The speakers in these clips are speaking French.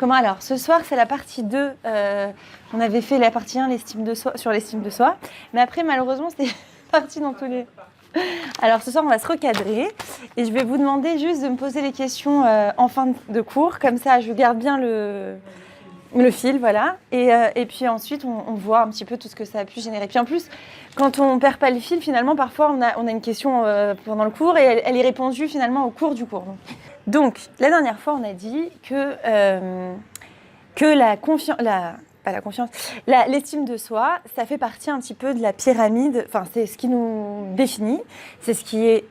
Comment alors? Ce soir, c'est la partie 2. On avait fait la partie 1, l'estime de soi, sur l'estime de soi. Mais après, malheureusement, c'est parti dans tous les... Alors, ce soir, on va se recadrer. Et je vais vous demander juste de me poser les questions en fin de cours. Comme ça, je garde bien le fil, voilà. Et puis ensuite, on voit un petit peu tout ce que ça a pu générer. Puis en plus, quand on perd pas le fil, finalement, parfois, on a une question pendant le cours et elle est répondue finalement au cours du cours. Donc, la dernière fois, on a dit que l'estime de soi, ça fait partie un petit peu de la pyramide. Enfin, c'est ce qui nous définit. C'est ce qui est,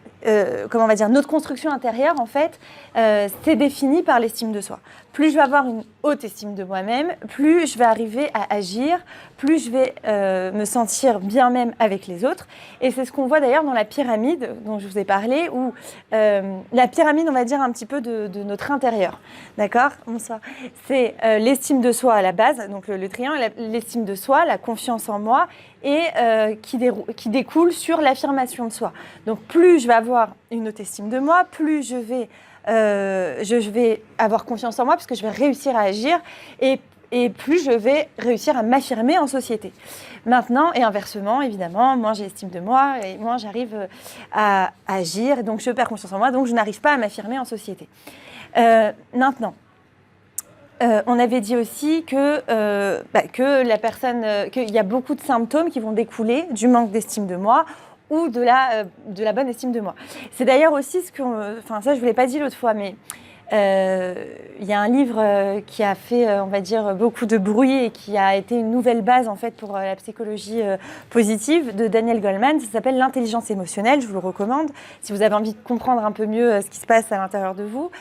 comment on va dire, notre construction intérieure, en fait, c'est défini par l'estime de soi. Plus je vais avoir une haute estime de moi-même, plus je vais arriver à agir, plus je vais me sentir bien même avec les autres. Et c'est ce qu'on voit d'ailleurs dans la pyramide dont je vous ai parlé, où la pyramide, on va dire, un petit peu de notre intérieur. D'accord ? Bonsoir. C'est l'estime de soi à la base, donc le triangle, l'estime de soi, la confiance en moi, et qui découle sur l'affirmation de soi. Donc plus je vais avoir une haute estime de moi, plus je vais avoir confiance en moi, parce que je vais réussir à agir, et plus je vais réussir à m'affirmer en société. Maintenant, et inversement, évidemment, moins j'ai estime de moi, et moins j'arrive à agir, et donc je perds confiance en moi, donc je n'arrive pas à m'affirmer en société. Maintenant, on avait dit aussi que la personne, qu'il y a beaucoup de symptômes qui vont découler du manque d'estime de moi, ou de la bonne estime de moi. C'est d'ailleurs aussi ce que... Enfin, ça, je ne vous l'ai pas dit l'autre fois, mais il y a un livre qui a fait, on va dire, beaucoup de bruit et qui a été une nouvelle base, en fait, pour la psychologie positive de Daniel Goleman. Ça s'appelle « L'intelligence émotionnelle ». Je vous le recommande, si vous avez envie de comprendre un peu mieux ce qui se passe à l'intérieur de vous.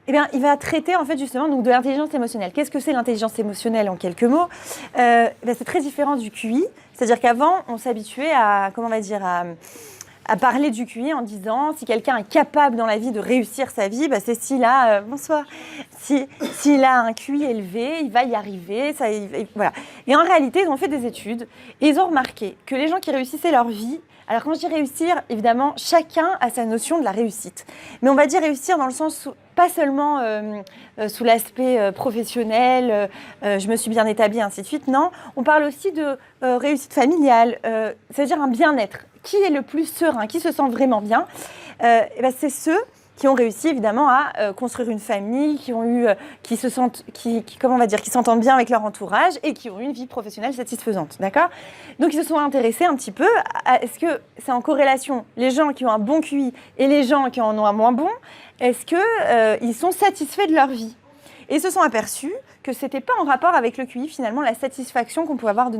Eh bien, il va traiter en fait justement donc, de l'intelligence émotionnelle. Qu'est-ce que c'est l'intelligence émotionnelle en quelques mots ? C'est très différent du QI. C'est-à-dire qu'avant, on s'habituait à, comment on va dire, à parler du QI en disant si quelqu'un est capable dans la vie de réussir sa vie, c'est s'il a, bonsoir, s'il a un QI élevé, il va y arriver. Voilà. Et en réalité, ils ont fait des études et ils ont remarqué que les gens qui réussissaient leur vie, alors quand je dis réussir, évidemment, chacun a sa notion de la réussite. Mais on va dire réussir dans le sens où, pas seulement sous l'aspect professionnel, je me suis bien établie, ainsi de suite. Non, on parle aussi de réussite familiale, c'est-à-dire un bien-être. Qui est le plus serein, qui se sent vraiment bien ? C'est ceux qui ont réussi évidemment à construire une famille, qui s'entendent bien avec leur entourage et qui ont eu une vie professionnelle satisfaisante, d'accord ? Donc ils se sont intéressés un petit peu à est-ce que c'est en corrélation les gens qui ont un bon QI et les gens qui en ont un moins bon, est-ce que ils sont satisfaits de leur vie ? Et ils se sont aperçus que c'était pas en rapport avec le QI finalement la satisfaction qu'on pouvait avoir de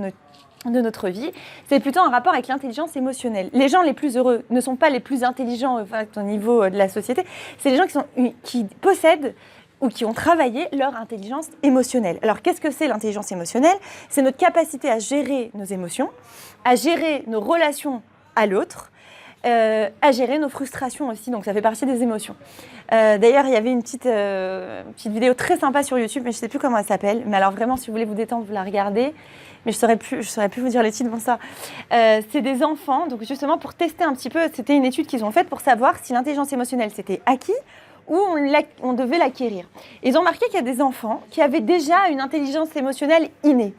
notre vie, c'est plutôt en rapport avec l'intelligence émotionnelle. Les gens les plus heureux ne sont pas les plus intelligents au niveau de la société, c'est les gens qui possèdent ou qui ont travaillé leur intelligence émotionnelle. Alors qu'est-ce que c'est l'intelligence émotionnelle ? C'est notre capacité à gérer nos émotions, à gérer nos relations à l'autre, à gérer nos frustrations aussi, donc ça fait partie des émotions. D'ailleurs, il y avait une petite vidéo très sympa sur YouTube, mais je ne sais plus comment elle s'appelle. Mais alors vraiment, si vous voulez vous détendre, vous la regardez. Mais je ne saurais plus vous dire le titre, bon ça. C'est des enfants, donc justement pour tester un petit peu, c'était une étude qu'ils ont faite pour savoir si l'intelligence émotionnelle c'était acquis ou on devait l'acquérir. Ils ont remarqué qu'il y a des enfants qui avaient déjà une intelligence émotionnelle innée.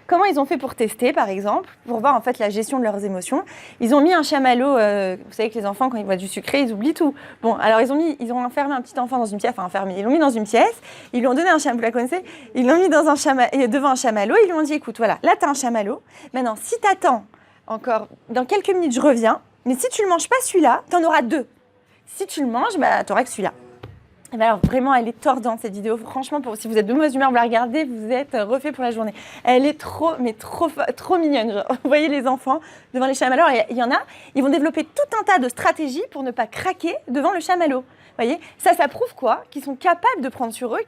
Comment ils ont fait pour tester, par exemple, pour voir en fait la gestion de leurs émotions ? Ils ont mis un chamallow. Vous savez que les enfants, quand ils voient du sucré, ils oublient tout. Bon, alors ils ont enfermé un petit enfant dans une pièce, ils l'ont mis dans une pièce, ils lui ont donné un chamallow, vous la connaissez ? Ils l'ont mis devant un chamallow, ils lui ont dit, écoute, voilà, là t'as un chamallow. Maintenant, si t'attends encore, dans quelques minutes, je reviens. Mais si tu le manges pas celui-là, t'en auras 2. Si tu le manges, t'auras que celui-là. Et alors vraiment, elle est tordante cette vidéo. Franchement, si vous êtes de mauvaise humeur, vous la regardez, vous êtes refait pour la journée. Elle est trop mignonne. Genre. Vous voyez les enfants devant les chamallows. Il y en a, ils vont développer tout un tas de stratégies pour ne pas craquer devant le chamallow. Vous voyez, ça prouve quoi ? Qu'ils sont capables de prendre sur eux,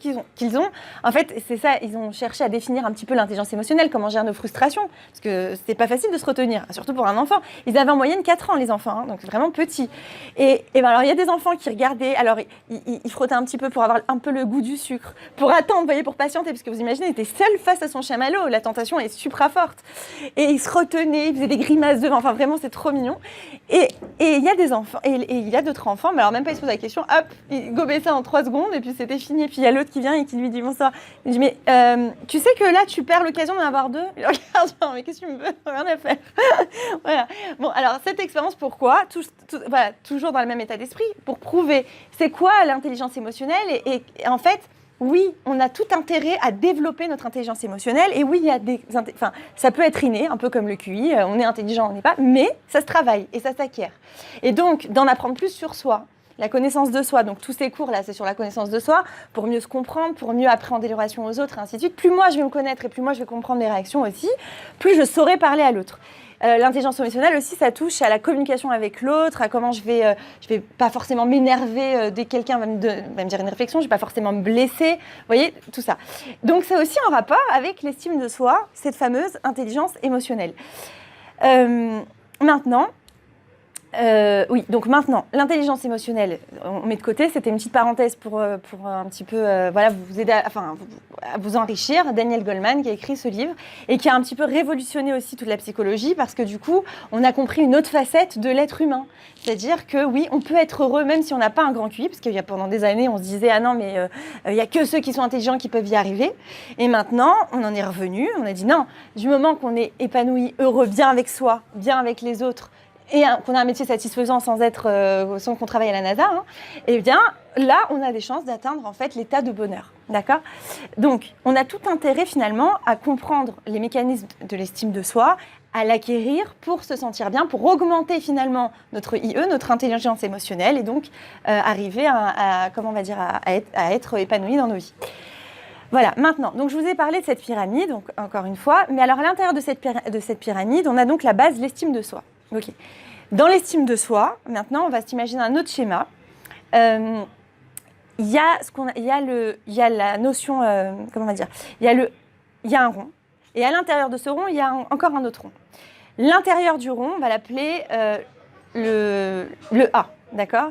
en fait, c'est ça, ils ont cherché à définir un petit peu l'intelligence émotionnelle, comment gérer nos frustrations, parce que c'est pas facile de se retenir, surtout pour un enfant. Ils avaient en moyenne 4 ans, les enfants, donc vraiment petits. Et alors, il y a des enfants qui regardaient, alors ils frottaient un petit peu pour avoir un peu le goût du sucre, pour attendre, vous voyez, pour patienter, parce que vous imaginez, il était seul face à son chamallow, la tentation est supra forte. Et ils se retenaient, ils faisaient des grimaces devant, enfin vraiment, c'est trop mignon. Et il y a des enfants, et il y a d'autres enfants, mais alors même pas ils se posent la question, hop, il gobait ça en 3 secondes et puis c'était fini. Et puis il y a l'autre qui vient et qui lui dit bonsoir. Il dit mais tu sais que là tu perds l'occasion d'en avoir 2. Il regarde, non, mais qu'est-ce que tu me veux? Rien à faire. Voilà. Bon, alors cette expérience, pourquoi? Voilà, toujours dans le même état d'esprit, pour prouver c'est quoi l'intelligence émotionnelle et en fait, oui, on a tout intérêt à développer notre intelligence émotionnelle. Et oui, il y a ça peut être inné, un peu comme le QI. On est intelligent, on n'est pas, mais ça se travaille et ça s'acquiert. Et donc, d'en apprendre plus sur soi, la connaissance de soi. Donc, tous ces cours-là, c'est sur la connaissance de soi, pour mieux se comprendre, pour mieux appréhender les relations aux autres, et ainsi de suite. Plus moi, je vais me connaître et plus moi, je vais comprendre les réactions aussi, plus je saurai parler à l'autre. L'intelligence émotionnelle aussi, ça touche à la communication avec l'autre, à comment je vais pas forcément m'énerver dès que quelqu'un va me dire une réflexion, je vais pas forcément me blesser, vous voyez, tout ça. Donc c'est aussi en rapport avec l'estime de soi, cette fameuse intelligence émotionnelle. Maintenant, l'intelligence émotionnelle, on met de côté, c'était une petite parenthèse pour un petit peu vous aider à vous enrichir. Daniel Goleman qui a écrit ce livre et qui a un petit peu révolutionné aussi toute la psychologie parce que du coup, on a compris une autre facette de l'être humain. C'est-à-dire que oui, on peut être heureux même si on n'a pas un grand QI, parce qu'il y a pendant des années, on se disait « Ah non, mais il n'y a que ceux qui sont intelligents qui peuvent y arriver ». Et maintenant, on en est revenu, on a dit non, du moment qu'on est épanoui, heureux, bien avec soi, bien avec les autres, et qu'on a un métier satisfaisant sans qu'on travaille à la NASA, eh bien, là, on a des chances d'atteindre en fait l'état de bonheur. D'accord ? Donc, on a tout intérêt finalement à comprendre les mécanismes de l'estime de soi, à l'acquérir pour se sentir bien, pour augmenter finalement notre IE, notre intelligence émotionnelle, et donc arriver à être épanoui dans nos vies. Voilà, maintenant, donc je vous ai parlé de cette pyramide, donc encore une fois, mais alors à l'intérieur de cette pyramide, on a donc la base, l'estime de soi. Okay. Dans l'estime de soi, maintenant, on va s'imaginer un autre schéma. Il y a la notion, il y a un rond, et à l'intérieur de ce rond, il y a encore un autre rond. L'intérieur du rond, on va l'appeler le A, d'accord ?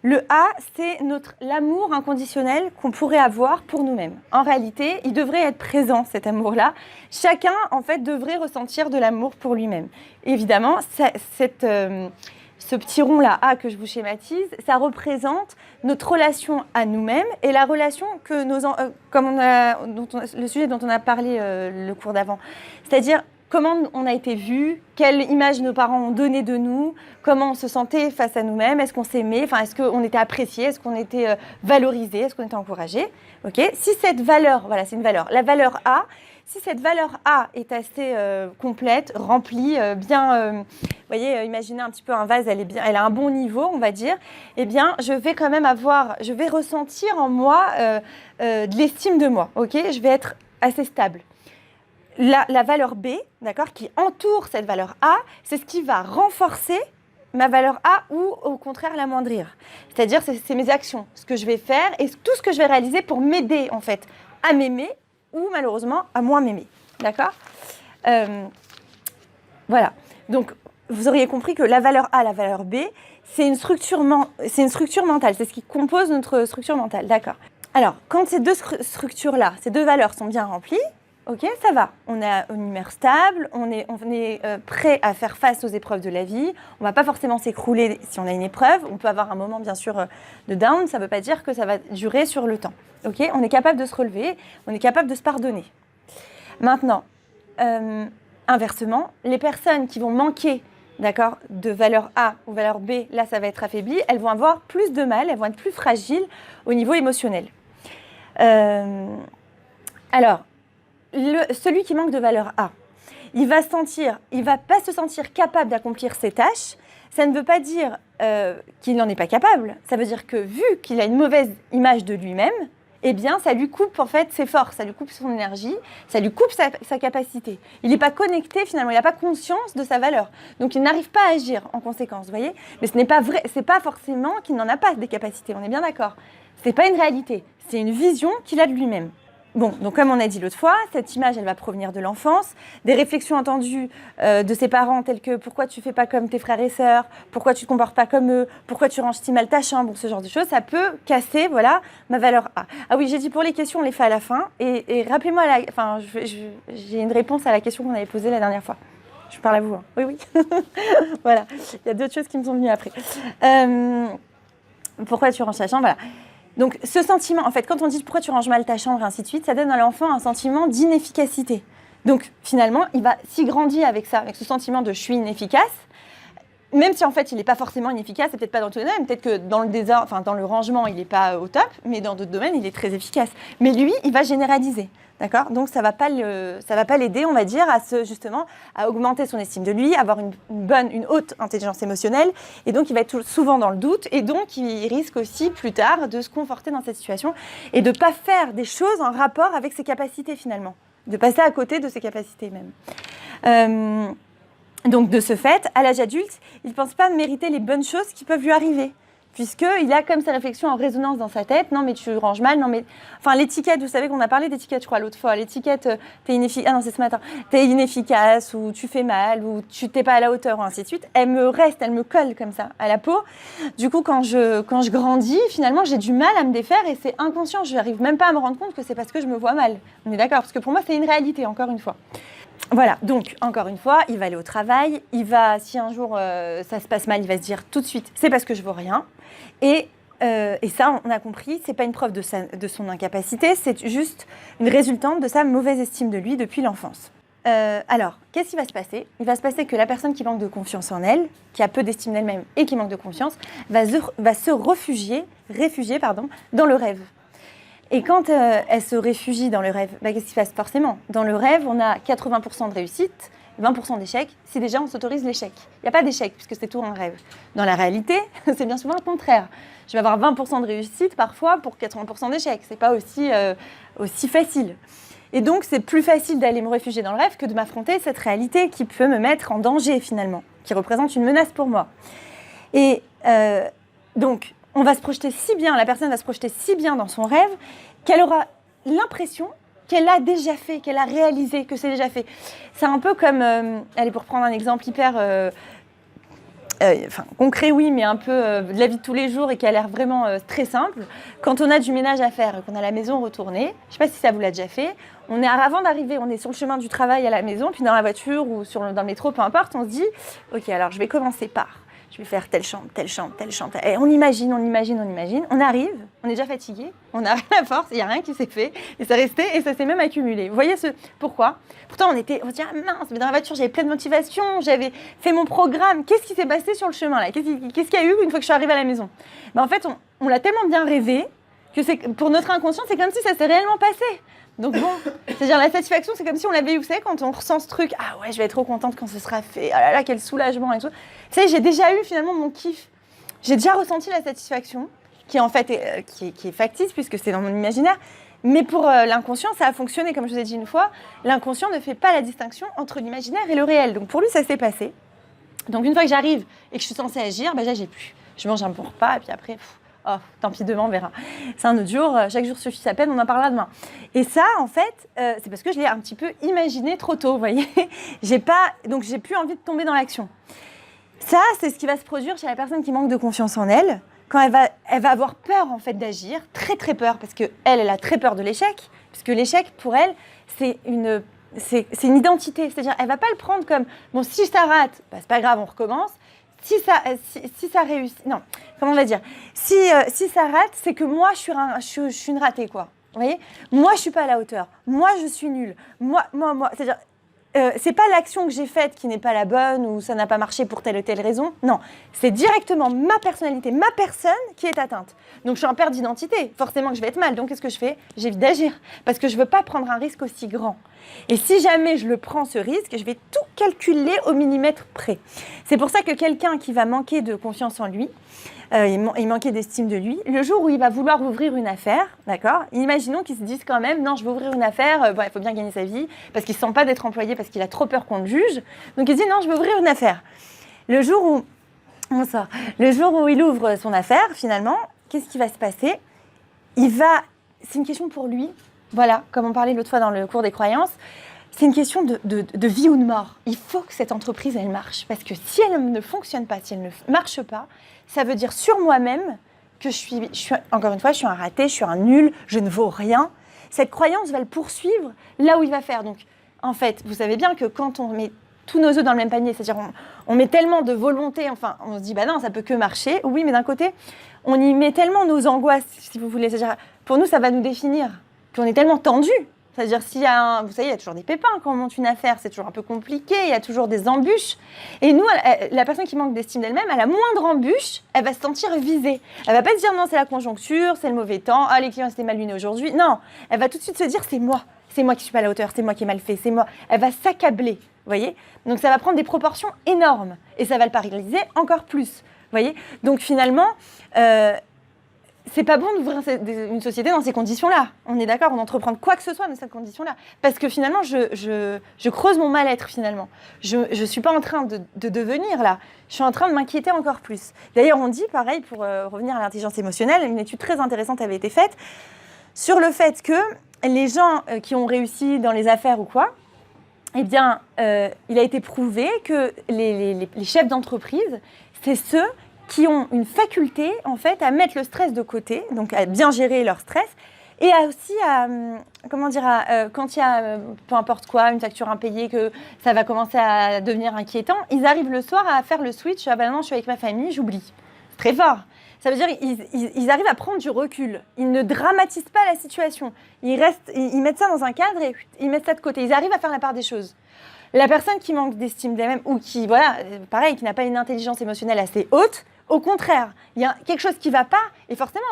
Le A, c'est l'amour inconditionnel qu'on pourrait avoir pour nous-mêmes. En réalité, il devrait être présent, cet amour-là. Chacun, en fait, devrait ressentir de l'amour pour lui-même. Évidemment, ce petit rond-là, A, que je vous schématise, ça représente notre relation à nous-mêmes et la relation que le sujet dont on a parlé le cours d'avant. C'est-à-dire, comment on a été vu, quelle image nos parents ont donnée de nous, comment on se sentait face à nous-mêmes, est-ce qu'on s'aimait, est-ce qu'on était apprécié, est-ce qu'on était valorisé, est-ce qu'on était encouragé. Okay. Si cette valeur, voilà, c'est une valeur, la valeur A, si cette valeur A est assez complète, remplie, bien, vous voyez, imaginez un petit peu un vase, elle a un bon niveau, on va dire, eh bien, je vais ressentir en moi de l'estime de moi, ok ? Je vais être assez stable. La valeur B, d'accord, qui entoure cette valeur A, c'est ce qui va renforcer ma valeur A ou au contraire l'amoindrir. C'est-à-dire, c'est mes actions, ce que je vais faire et tout ce que je vais réaliser pour m'aider en fait à m'aimer ou malheureusement à moins m'aimer. D'accord ? Voilà. Donc, vous auriez compris que la valeur A, la valeur B, c'est une structure mentale. C'est ce qui compose notre structure mentale. D'accord. Alors, quand ces deux structures-là, ces deux valeurs sont bien remplies, ok, ça va. On a une humeur stable, on est prêt à faire face aux épreuves de la vie. On ne va pas forcément s'écrouler si on a une épreuve. On peut avoir un moment, bien sûr, de down. Ça ne veut pas dire que ça va durer sur le temps. Ok, on est capable de se relever, on est capable de se pardonner. Maintenant, inversement, les personnes qui vont manquer, d'accord, de valeur A ou valeur B, là, ça va être affaibli. Elles vont avoir plus de mal, elles vont être plus fragiles au niveau émotionnel. Alors, celui qui manque de valeur A, il va pas se sentir capable d'accomplir ses tâches. Ça ne veut pas dire qu'il n'en est pas capable. Ça veut dire que vu qu'il a une mauvaise image de lui-même, eh bien, ça lui coupe en fait ses forces, ça lui coupe son énergie, ça lui coupe sa capacité. Il n'est pas connecté finalement, il n'a pas conscience de sa valeur. Donc, il n'arrive pas à agir en conséquence, vous voyez ? Mais ce n'est pas vrai, c'est pas forcément qu'il n'en a pas des capacités, on est bien d'accord. Ce n'est pas une réalité, c'est une vision qu'il a de lui-même. Bon, donc comme on a dit l'autre fois, cette image, elle va provenir de l'enfance, des réflexions entendues de ses parents telles que « pourquoi tu ne fais pas comme tes frères et sœurs ? Pourquoi tu ne te comportes pas comme eux ? Pourquoi tu ranges si mal ta chambre ?» Ce genre de choses, ça peut casser, voilà, ma valeur A. Ah oui, j'ai dit pour les questions, on les fait à la fin. Et rappelez-moi, j'ai une réponse à la question qu'on avait posée la dernière fois. Je parle à vous, hein. Oui. Voilà, il y a d'autres choses qui me sont venues après. Pourquoi tu ranges ta chambre? Voilà. Donc, ce sentiment, en fait, quand on dit pourquoi tu ranges mal ta chambre et ainsi de suite, ça donne à l'enfant un sentiment d'inefficacité. Donc, finalement, il va s'y grandir avec ça, avec ce sentiment de je suis inefficace. Même si en fait il n'est pas forcément inefficace, c'est peut-être pas dans tous les domaines, peut-être que dans le désordre, enfin dans le rangement il n'est pas au top, mais dans d'autres domaines il est très efficace. Mais lui, il va généraliser, d'accord? Donc ça va pas l'aider, on va dire, justement à augmenter son estime de lui, avoir une haute intelligence émotionnelle, et donc il va être souvent dans le doute, et donc il risque aussi plus tard de se conforter dans cette situation et de pas faire des choses en rapport avec ses capacités finalement, de passer à côté de ses capacités même. Donc, de ce fait, à l'âge adulte, il ne pense pas mériter les bonnes choses qui peuvent lui arriver, puisqu'il a comme sa réflexion en résonance dans sa tête. Non, mais tu ranges mal. Non, mais... Enfin, l'étiquette, vous savez qu'on a parlé d'étiquette, je crois, l'autre fois. L'étiquette, t'es inefficace. Ah non, c'est ce matin. T'es inefficace, ou tu fais mal, ou tu t'es pas à la hauteur, ou ainsi de suite. Elle me colle comme ça, à la peau. Du coup, quand je grandis, finalement, j'ai du mal à me défaire et c'est inconscient. Je n'arrive même pas à me rendre compte que c'est parce que je me vois mal. On est d'accord? Parce que pour moi, c'est une réalité, encore une fois. Voilà, donc encore une fois, il va aller au travail, si un jour ça se passe mal, il va se dire tout de suite, c'est parce que je vaux rien. Et ça, on a compris, c'est pas une preuve de son incapacité, c'est juste une résultante de sa mauvaise estime de lui depuis l'enfance. Alors, qu'est-ce qui va se passer? Il va se passer que la personne qui manque de confiance en elle, qui a peu d'estime d'elle-même et qui manque de confiance, va se réfugier dans le rêve. Et quand elle se réfugie dans le rêve, qu'est-ce qui se passe forcément? Dans le rêve, on a 80% de réussite, 20% d'échec, si déjà on s'autorise l'échec. Il n'y a pas d'échec, puisque c'est tout un rêve. Dans la réalité, c'est bien souvent le contraire. Je vais avoir 20% de réussite parfois pour 80% d'échec. Ce n'est pas aussi facile. Et donc, c'est plus facile d'aller me réfugier dans le rêve que de m'affronter cette réalité qui peut me mettre en danger finalement, qui représente une menace pour moi. Et donc, la personne va se projeter si bien dans son rêve qu'elle aura l'impression qu'elle a déjà fait, qu'elle a réalisé, que c'est déjà fait. C'est un peu comme, allez, pour prendre un exemple hyper concret, oui, mais un peu de la vie de tous les jours et qui a l'air vraiment très simple. Quand on a du ménage à faire et qu'on a la maison retournée, je ne sais pas si ça vous l'a déjà fait, avant d'arriver, on est sur le chemin du travail à la maison, puis dans la voiture ou dans le métro, peu importe, on se dit, ok, alors je vais commencer par... Je vais faire telle chambre. Et on imagine. On arrive, on est déjà fatigué, on a rien à force, il n'y a rien qui s'est fait. Et c'est resté et ça s'est même accumulé. Vous voyez pourquoi? Pourtant, on se dit, ah mince, mais dans la voiture, j'avais plein de motivation, j'avais fait mon programme. Qu'est-ce qui s'est passé sur le chemin là? Qu'est-ce qu'il y a eu une fois que je suis arrivée à la maison? En fait, on l'a tellement bien rêvé que pour notre inconscient, c'est comme si ça s'est réellement passé. Donc bon, c'est-à-dire la satisfaction, c'est comme si on l'avait eu, vous savez, quand on ressent ce truc, ah ouais, je vais être trop contente quand ce sera fait, ah là là, quel soulagement et tout. Vous savez, j'ai déjà eu finalement mon kiff. J'ai déjà ressenti la satisfaction, qui en fait qui est factice, puisque c'est dans mon imaginaire. Mais pour l'inconscient, ça a fonctionné, comme je vous ai dit une fois. L'inconscient ne fait pas la distinction entre l'imaginaire et le réel. Donc pour lui, ça s'est passé. Donc une fois que j'arrive et que je suis censée agir, déjà, j'ai plus. Je mange un bon repas, et puis après... Oh, tant pis, demain, on verra. C'est un autre jour, chaque jour suffit sa peine, on en parlera demain. Et ça, en fait, c'est parce que je l'ai un petit peu imaginé trop tôt, vous voyez. Donc, j'ai plus envie de tomber dans l'action. Ça, c'est ce qui va se produire chez la personne qui manque de confiance en elle, quand elle va avoir peur, en fait, d'agir, très, très peur, parce qu'elle a très peur de l'échec, puisque l'échec, pour elle, c'est une identité. C'est-à-dire, elle ne va pas le prendre comme, bon, si ça rate, c'est pas grave, on recommence. Si ça réussit, non, comment on va dire, si ça rate, c'est que moi, je suis une ratée, quoi. Vous voyez? Moi, je ne suis pas à la hauteur. Moi, je suis nulle. Moi. C'est-à-dire, c'est pas l'action que j'ai faite qui n'est pas la bonne ou ça n'a pas marché pour telle ou telle raison. Non, c'est directement ma personnalité, ma personne qui est atteinte. Donc, je suis en perte d'identité. Forcément que je vais être mal. Donc, qu'est-ce que je fais? J'évite d'agir parce que je ne veux pas prendre un risque aussi grand. Et si jamais je le prends, ce risque, je vais tout calculer au millimètre près. C'est pour ça que quelqu'un qui va manquer de confiance en lui, il manquait d'estime de lui, le jour où il va vouloir ouvrir une affaire, d'accord, imaginons qu'il se dise quand même, non, je vais ouvrir une affaire, il faut bien gagner sa vie, parce qu'il ne sent pas d'être employé, parce qu'il a trop peur qu'on le juge. Donc il se dit, non, je vais ouvrir une affaire. Le jour où il ouvre son affaire, finalement, qu'est-ce qui va se passer? C'est une question pour lui. Voilà, comme on parlait l'autre fois dans le cours des croyances, c'est une question de vie ou de mort. Il faut que cette entreprise, elle marche. Parce que si elle ne fonctionne pas, si elle ne marche pas, ça veut dire sur moi-même que encore une fois, je suis un raté, je suis un nul, je ne vaux rien. Cette croyance va le poursuivre là où il va faire. Donc, en fait, vous savez bien que quand on met tous nos œufs dans le même panier, c'est-à-dire on met tellement de volonté, enfin, on se dit, bah non, ça peut que marcher. Oui, mais d'un côté, on y met tellement nos angoisses, si vous voulez. C'est-à-dire, pour nous, ça va nous définir. Puis on est tellement tendus. C'est-à-dire, vous savez, il y a toujours des pépins quand on monte une affaire, c'est toujours un peu compliqué, il y a toujours des embûches. Et nous, la personne qui manque d'estime d'elle-même, à la moindre embûche, elle va se sentir visée. Elle va pas se dire non, c'est la conjoncture, c'est le mauvais temps, les clients étaient mal lunés aujourd'hui. Non, elle va tout de suite se dire c'est moi qui suis pas à la hauteur, c'est moi qui ai mal fait, c'est moi. Elle va s'accabler, vous voyez. Donc ça va prendre des proportions énormes et ça va le paralyser encore plus, vous voyez. Donc finalement, c'est pas bon d'ouvrir une société dans ces conditions-là. On est d'accord, on entreprend quoi que ce soit dans ces conditions-là. Parce que finalement, je creuse mon mal-être finalement. Je suis pas en train de devenir là. Je suis en train de m'inquiéter encore plus. D'ailleurs, on dit, pareil, pour revenir à l'intelligence émotionnelle, une étude très intéressante avait été faite sur le fait que les gens qui ont réussi dans les affaires ou quoi, eh bien, il a été prouvé que les chefs d'entreprise, c'est ceux qui ont une faculté, en fait, à mettre le stress de côté, donc à bien gérer leur stress, et aussi quand il y a, peu importe quoi, une facture impayée, que ça va commencer à devenir inquiétant, ils arrivent le soir à faire le switch, ah ben non, je suis avec ma famille, j'oublie. C'est très fort. Ça veut dire qu'ils arrivent à prendre du recul. Ils ne dramatisent pas la situation. Ils mettent ça dans un cadre et ils mettent ça de côté. Ils arrivent à faire la part des choses. La personne qui manque d'estime d'elle-même ou qui, voilà, pareil, qui n'a pas une intelligence émotionnelle assez haute, au contraire, il y a quelque chose qui ne va pas, et forcément,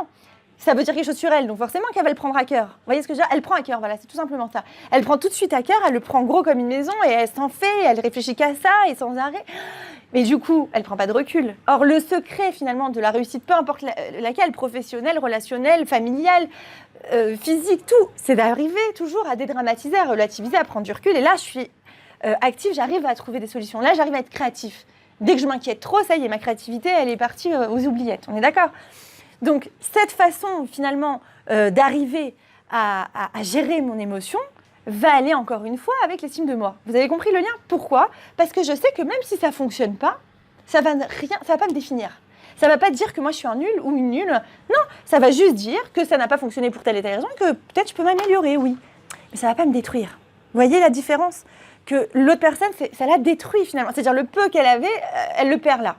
ça veut dire quelque chose sur elle, donc forcément qu'elle va le prendre à cœur. Vous voyez ce que je veux dire ? Elle prend à cœur, voilà, c'est tout simplement ça. Elle prend tout de suite à cœur, elle le prend gros comme une maison, et elle s'en fait, elle réfléchit qu'à ça, et sans arrêt. Mais du coup, elle ne prend pas de recul. Or, le secret, finalement, de la réussite, peu importe laquelle, professionnelle, relationnelle, familiale, physique, tout, c'est d'arriver toujours à dédramatiser, à relativiser, à prendre du recul. Et là, je suis active, j'arrive à trouver des solutions. Là, j'arrive à être créatif. Dès que je m'inquiète trop, ça y est, ma créativité, elle est partie aux oubliettes. On est d'accord ? Donc, cette façon, finalement, d'arriver à gérer mon émotion va aller, encore une fois, avec l'estime de moi. Vous avez compris le lien ? Pourquoi ? Parce que je sais que même si ça ne fonctionne pas, ça va pas me définir. Ça ne va pas dire que moi, je suis un nul ou une nulle. Non, ça va juste dire que ça n'a pas fonctionné pour telle et telle raison, que peut-être je peux m'améliorer, oui. Mais ça ne va pas me détruire. Vous voyez la différence ? Que l'autre personne, ça la détruit finalement. C'est-à-dire le peu qu'elle avait, elle le perd là.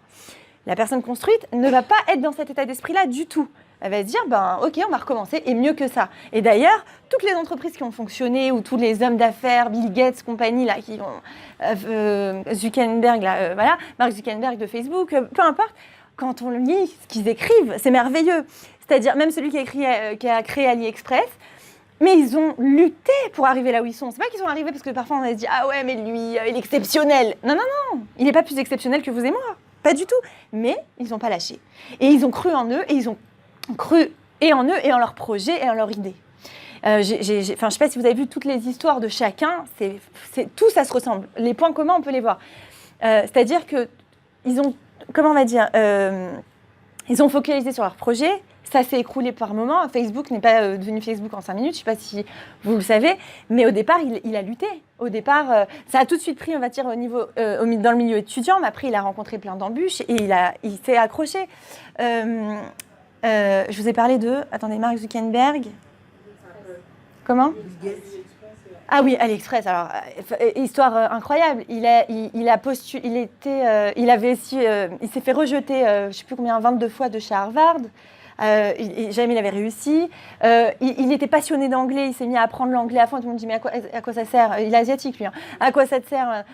La personne construite ne va pas être dans cet état d'esprit-là du tout. Elle va se dire, ok, on va recommencer, et mieux que ça. Et d'ailleurs, toutes les entreprises qui ont fonctionné, ou tous les hommes d'affaires, Bill Gates, compagnie, là, qui ont Zuckerberg, là, voilà, Mark Zuckerberg de Facebook, peu importe, quand on lit ce qu'ils écrivent, c'est merveilleux. C'est-à-dire, même celui qui a créé AliExpress, mais ils ont lutté pour arriver là où ils sont. C'est pas qu'ils sont arrivés parce que parfois on a dit « Ah ouais, mais lui, il est exceptionnel ». Non, il n'est pas plus exceptionnel que vous et moi. Pas du tout. Mais ils n'ont pas lâché. Et ils ont cru en eux, et ils ont cru et en eux, et en leur projet, et en leur idée. Je ne sais pas si vous avez vu toutes les histoires de chacun, tout ça se ressemble. Les points communs, on peut les voir. C'est-à-dire qu'ils ont, comment on va dire, ils ont focalisé sur leur projet. Ça s'est écroulé par moments. Facebook n'est pas devenu Facebook en 5 minutes, je ne sais pas si vous le savez, mais au départ, il a lutté. Au départ, ça a tout de suite pris, on va dire, dans le milieu étudiant, mais après, il a rencontré plein d'embûches et il s'est accroché. Je vous ai parlé attendez, Mark Zuckerberg. Comment ? Ah oui, AliExpress. Alors, histoire incroyable. Il s'est fait rejeter, je ne sais plus combien, 22 fois de chez Harvard. Jamais il avait réussi. Il était passionné d'anglais, il s'est mis à apprendre l'anglais à fond. Tout le monde dit mais à quoi ça sert ? Il est asiatique lui. Hein. À quoi ça te sert ?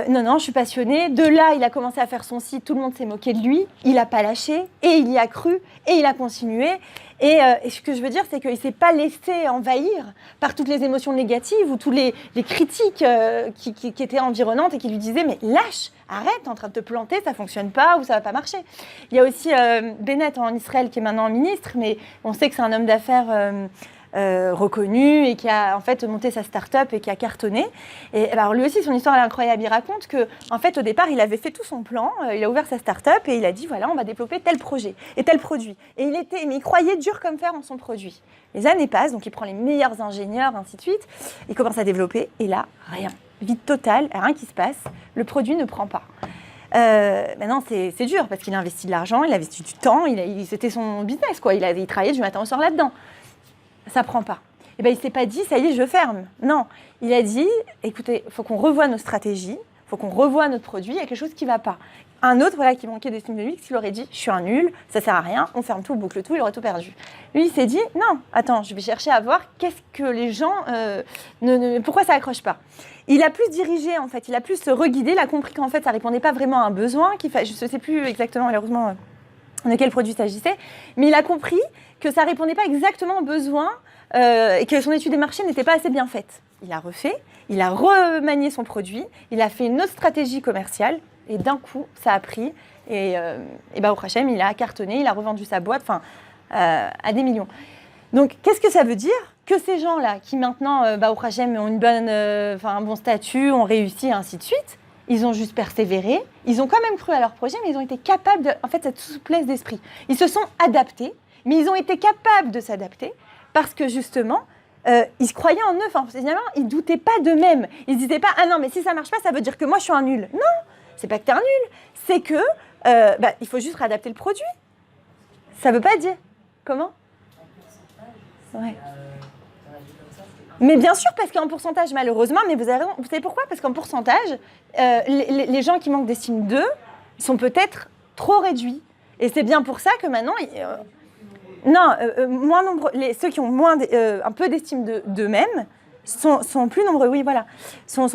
Non, je suis passionné. De là, il a commencé à faire son site, tout le monde s'est moqué de lui. Il n'a pas lâché et il y a cru et il a continué. Et ce que je veux dire, c'est qu'il ne s'est pas laissé envahir par toutes les émotions négatives ou toutes les critiques qui étaient environnantes et qui lui disaient « Mais lâche, arrête, t'es en train de te planter, ça ne fonctionne pas ou ça ne va pas marcher ». Il y a aussi Bennett en Israël qui est maintenant ministre, mais on sait que c'est un homme d'affaires reconnu et qui a en fait monté sa start-up et qui a cartonné. Et alors lui aussi, son histoire est incroyable. Il raconte que en fait, au départ, il avait fait tout son plan, il a ouvert sa start-up et il a dit voilà, on va développer tel projet et tel produit. Et mais il croyait dur comme fer en son produit. Les années passent, donc il prend les meilleurs ingénieurs, ainsi de suite. Il commence à développer et là, rien. Vide total, rien qui se passe. Le produit ne prend pas. Maintenant, c'est dur parce qu'il a investi de l'argent, il a investi du temps, c'était son business, quoi. Il travaillait du matin au soir là-dedans. Ça prend pas. Et ben il s'est pas dit ça y est, je ferme. Non, il a dit écoutez, il faut qu'on revoie nos stratégies, il faut qu'on revoie notre produit, il y a quelque chose qui va pas. Un autre voilà, qui manquait d'estime de lui, qui lui aurait dit « je suis un nul, ça sert à rien, on ferme tout, on boucle tout, il aurait tout perdu ». Lui, il s'est dit « non, attends, je vais chercher à voir qu'est-ce que les gens... pourquoi ça accroche pas ?» Il a plus dirigé, en fait, il a plus se reguidé, il a compris qu'en fait, ça répondait pas vraiment à un besoin, je ne sais plus exactement, malheureusement, de quel produit s'agissait, mais il a compris que ça répondait pas exactement aux besoins et que son étude des marchés n'était pas assez bien faite. Il a refait, il a remanié son produit, il a fait une autre stratégie commerciale, et d'un coup, ça a pris. Et Baruch Hashem, il a cartonné, il a revendu sa boîte à des millions. Donc, qu'est-ce que ça veut dire ? Que ces gens-là, qui maintenant, Baruch Hashem, ont un bon statut, ont réussi, et ainsi de suite, ils ont juste persévéré, ils ont quand même cru à leur projet, mais ils ont été capables de, en fait, cette souplesse d'esprit. Ils se sont adaptés, mais ils ont été capables de s'adapter parce que justement, ils se croyaient en eux. Enfin, finalement, ils ne doutaient pas d'eux-mêmes. Ils ne disaient pas « Ah non, mais si ça ne marche pas, ça veut dire que moi, je suis un nul. » Non, c'est pas que tu es un nul, c'est que il faut juste réadapter le produit. Ça ne veut pas dire. Comment ? Ouais. Mais bien sûr, parce qu'en pourcentage, malheureusement, mais vous avez raison, vous savez pourquoi ? Parce qu'en pourcentage, les gens qui manquent d'estime d'eux sont peut-être trop réduits. Et c'est bien pour ça que maintenant... moins nombreux, ceux qui ont un peu d'estime d'eux-mêmes sont plus nombreux, oui, voilà. Sont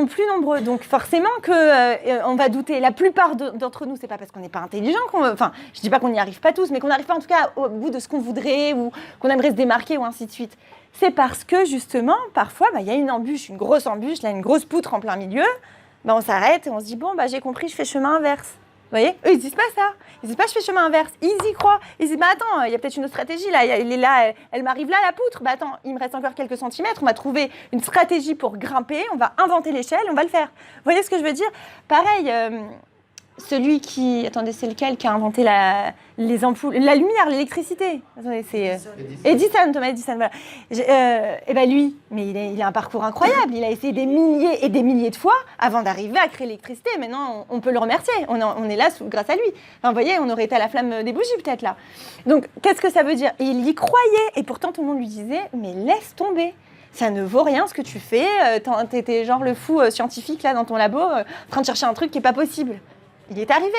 plus nombreux. Donc forcément qu'on va douter. La plupart d'entre nous, c'est pas parce qu'on n'est pas intelligent enfin, je dis pas qu'on n'y arrive pas tous, mais qu'on n'arrive pas en tout cas au bout de ce qu'on voudrait ou qu'on aimerait se démarquer ou ainsi de suite. C'est parce que justement, parfois, y a une embûche, une grosse embûche, là, une grosse poutre en plein milieu, on s'arrête et on se dit, bon, j'ai compris, je fais chemin inverse. Vous voyez ? Eux, ils disent pas ça. Ils disent pas, je fais chemin inverse. Ils y croient. Ils disent, attends, il y a peut-être une autre stratégie. Là, elle m'arrive là, la poutre. Attends, il me reste encore quelques centimètres. On va trouver une stratégie pour grimper. On va inventer l'échelle. On va le faire. Vous voyez ce que je veux dire ? Pareil, celui qui... Attendez, c'est lequel qui a inventé les ampoules, la lumière, l'électricité ? Attendez, c'est... Edison, Thomas Edison, voilà. Lui, mais il a un parcours incroyable. Il a essayé des milliers et des milliers de fois avant d'arriver à créer l'électricité. Maintenant, on peut le remercier. On est là grâce à lui. Enfin, vous voyez, on aurait été à la flamme des bougies, peut-être, là. Donc, qu'est-ce que ça veut dire ? Et il y croyait. Et pourtant, tout le monde lui disait, mais laisse tomber. Ça ne vaut rien ce que tu fais. T'étais genre le fou scientifique, là, dans ton labo, en train de chercher un truc qui n'est pas possible. Il est arrivé.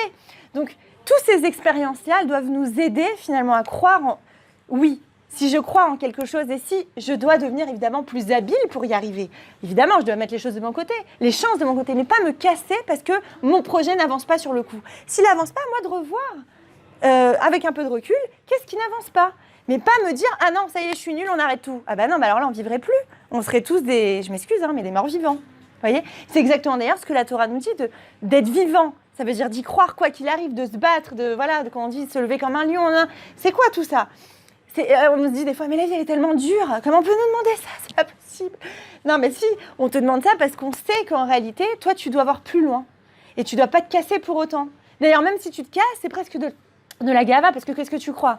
Donc, toutes ces expériences-là doivent nous aider finalement à croire en... Oui, si je crois en quelque chose et si je dois devenir évidemment plus habile pour y arriver. Évidemment, je dois mettre les choses de mon côté, les chances de mon côté, mais pas me casser parce que mon projet n'avance pas sur le coup. S'il n'avance pas, moi de revoir, avec un peu de recul, qu'est-ce qui n'avance pas ? Mais pas me dire « Ah non, ça y est, je suis nulle, on arrête tout. » Ah bah non, alors là, on ne vivrait plus. On serait tous des... Je m'excuse, mais des morts vivants. Vous voyez ? C'est exactement d'ailleurs ce que la Torah nous dit, d'être vivant. Ça veut dire d'y croire quoi qu'il arrive, de se battre, quand on dit se lever comme un lion. C'est quoi tout ça ? On se dit des fois, mais la vie elle est tellement dure, comment on peut nous demander ça ? C'est pas possible. Non, mais si, on te demande ça parce qu'on sait qu'en réalité, toi, tu dois voir plus loin. Et tu dois pas te casser pour autant. D'ailleurs, même si tu te casses, c'est presque de la gava, parce que qu'est-ce que tu crois ?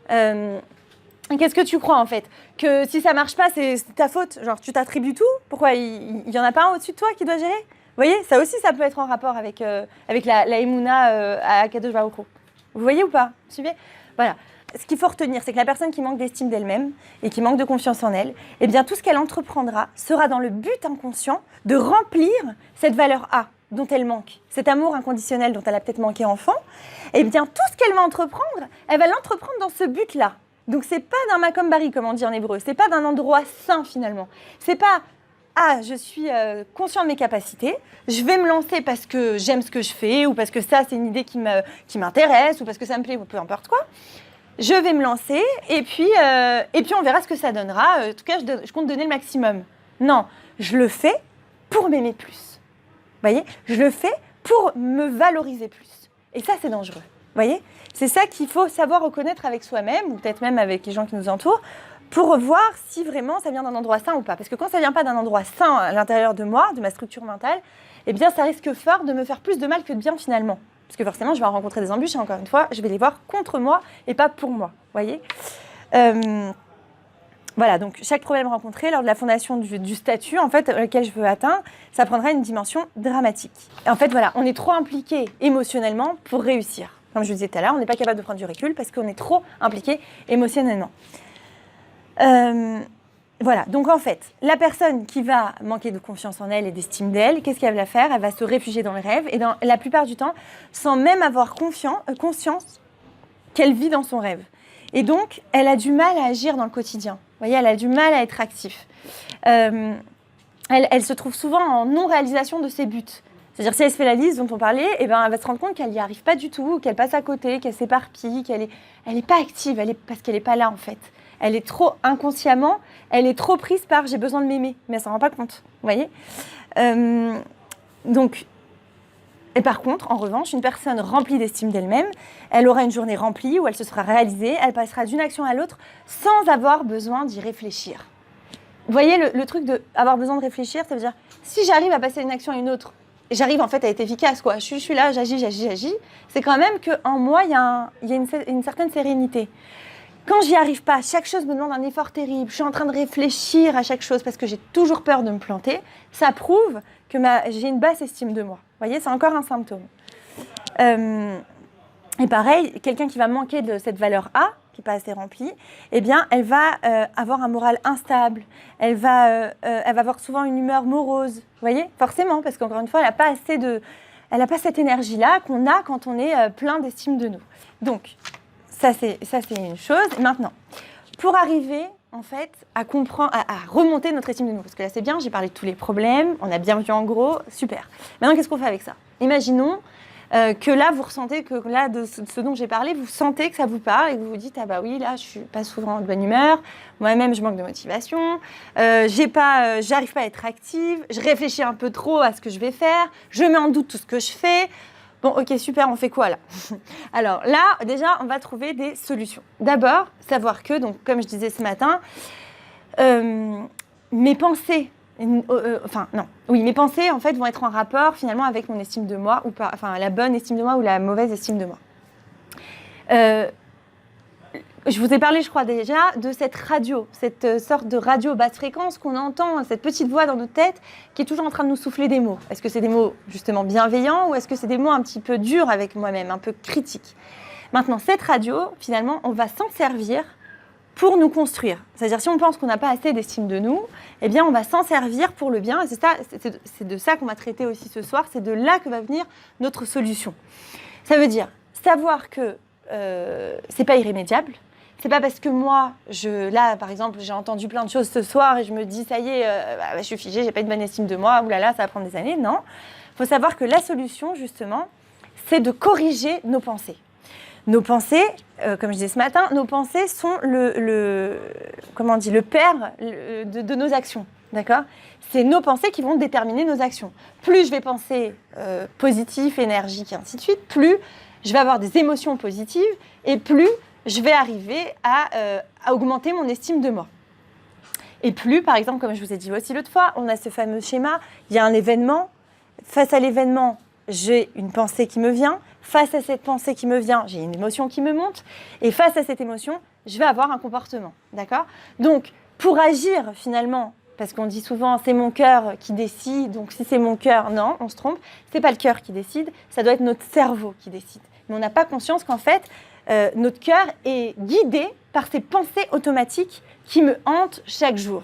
Qu'est-ce que tu crois en fait ? Que si ça marche pas, c'est ta faute ? Genre, tu t'attribues tout ? Pourquoi il y en a pas un au-dessus de toi qui doit gérer ? Vous voyez, ça aussi, ça peut être en rapport avec la Emouna à Kadosh Baruch Hu. Vous voyez ou pas ? Vous suivez ? Voilà. Ce qu'il faut retenir, c'est que la personne qui manque d'estime d'elle-même et qui manque de confiance en elle, eh bien, tout ce qu'elle entreprendra sera dans le but inconscient de remplir cette valeur A dont elle manque, cet amour inconditionnel dont elle a peut-être manqué enfant. Eh bien, tout ce qu'elle va entreprendre, elle va l'entreprendre dans ce but-là. Donc, c'est pas d'un makom bari, comme on dit en hébreu. C'est pas d'un endroit sain, finalement. C'est pas... Ah, je suis conscient de mes capacités, je vais me lancer parce que j'aime ce que je fais, ou parce que ça, c'est une idée qui m'intéresse, ou parce que ça me plaît, ou peu importe quoi. Je vais me lancer, et puis on verra ce que ça donnera. En tout cas, je compte donner le maximum. Non, je le fais pour m'aimer plus. Vous voyez ? Je le fais pour me valoriser plus. Et ça, c'est dangereux. Vous voyez ? C'est ça qu'il faut savoir reconnaître avec soi-même, ou peut-être même avec les gens qui nous entourent, pour voir si vraiment ça vient d'un endroit sain ou pas. Parce que quand ça ne vient pas d'un endroit sain à l'intérieur de moi, de ma structure mentale, eh bien ça risque fort de me faire plus de mal que de bien finalement. Parce que forcément, je vais rencontrer des embûches et encore une fois, je vais les voir contre moi et pas pour moi. Voyez ? Voilà, donc chaque problème rencontré lors de la fondation du statut, en fait, lequel je veux atteindre, ça prendra une dimension dramatique. Et en fait, voilà, on est trop impliqué émotionnellement pour réussir. Comme je vous disais tout à l'heure, on n'est pas capable de prendre du recul parce qu'on est trop impliqué émotionnellement. Voilà, donc en fait, la personne qui va manquer de confiance en elle et d'estime d'elle, qu'est-ce qu'elle va faire? Elle va se réfugier dans le rêve et dans la plupart du temps, sans même avoir conscience qu'elle vit dans son rêve. Et donc, elle a du mal à agir dans le quotidien. Vous voyez, elle a du mal à être active. Elle se trouve souvent en non-réalisation de ses buts. C'est-à-dire, si elle se fait la liste dont on parlait, eh ben, elle va se rendre compte qu'elle n'y arrive pas du tout, qu'elle passe à côté, qu'elle s'éparpille, qu'elle est pas active, parce qu'elle n'est pas là en fait. Elle est trop inconsciemment, elle est trop prise par j'ai besoin de m'aimer, mais elle s'en rend pas compte. Vous voyez donc, et par contre, en revanche, une personne remplie d'estime d'elle-même, elle aura une journée remplie où elle se sera réalisée, elle passera d'une action à l'autre sans avoir besoin d'y réfléchir. Vous voyez le truc d'avoir besoin de réfléchir, ça veut dire si j'arrive à passer d'une action à une autre, j'arrive en fait à être efficace, quoi. Je suis là, j'agis, c'est quand même qu'en moi, il y a une certaine sérénité. Quand j'y arrive pas, chaque chose me demande un effort terrible, je suis en train de réfléchir à chaque chose parce que j'ai toujours peur de me planter, ça prouve que j'ai une basse estime de moi. Vous voyez, c'est encore un symptôme. Et pareil, quelqu'un qui va manquer de cette valeur A, qui n'est pas assez remplie, eh bien, elle va avoir un moral instable, elle va avoir souvent une humeur morose, vous voyez, forcément, parce qu'encore une fois, elle n'a pas cette énergie-là qu'on a quand on est plein d'estime de nous. Donc, ça c'est une chose. Et maintenant, pour arriver en fait à comprendre, à remonter notre estime de nous, parce que là c'est bien, j'ai parlé de tous les problèmes, on a bien vu en gros, super. Maintenant, qu'est-ce qu'on fait avec ça? Imaginons que là, vous ressentez que là, de ce dont j'ai parlé, vous sentez que ça vous parle et que vous vous dites « Ah bah oui, là, je suis pas souvent de bonne humeur, moi-même, je manque de motivation, j'arrive pas à être active, je réfléchis un peu trop à ce que je vais faire, je mets en doute tout ce que je fais. » Bon, ok, super, on fait quoi là? Alors là, déjà, on va trouver des solutions. D'abord, savoir que, donc, comme je disais ce matin, mes pensées... mes pensées en fait vont être en rapport finalement avec mon estime de moi ou pas, enfin la bonne estime de moi ou la mauvaise estime de moi. Je vous ai parlé, je crois déjà, de cette radio, cette sorte de radio basse fréquence qu'on entend, cette petite voix dans notre tête qui est toujours en train de nous souffler des mots. Est-ce que c'est des mots justement bienveillants ou est-ce que c'est des mots un petit peu durs avec moi-même, un peu critiques? Maintenant, cette radio, finalement, on va s'en servir pour nous construire. C'est-à-dire, si on pense qu'on n'a pas assez d'estime de nous, eh bien, on va s'en servir pour le bien. Et c'est de ça qu'on va traiter aussi ce soir. C'est de là que va venir notre solution. Ça veut dire savoir que c'est pas irrémédiable. C'est pas parce que moi, là, par exemple, j'ai entendu plein de choses ce soir et je me dis, ça y est, je suis figée, j'ai pas une bonne estime de moi, oulala, ça va prendre des années. Non. Il faut savoir que la solution, justement, c'est de corriger nos pensées. Nos pensées, comme je disais ce matin, nos pensées sont le père de nos actions, d'accord? C'est nos pensées qui vont déterminer nos actions. Plus je vais penser positif, énergique, et ainsi de suite, plus je vais avoir des émotions positives et plus je vais arriver à augmenter mon estime de moi. Et plus, par exemple, comme je vous ai dit aussi l'autre fois, on a ce fameux schéma, il y a un événement, face à l'événement, j'ai une pensée qui me vient. Face à cette pensée qui me vient, j'ai une émotion qui me monte. Et face à cette émotion, je vais avoir un comportement. D'accord? Donc, pour agir finalement, parce qu'on dit souvent c'est mon cœur qui décide, donc si c'est mon cœur, non, on se trompe. C'est pas le cœur qui décide, ça doit être notre cerveau qui décide. Mais on n'a pas conscience qu'en fait, notre cœur est guidé par ces pensées automatiques qui me hantent chaque jour.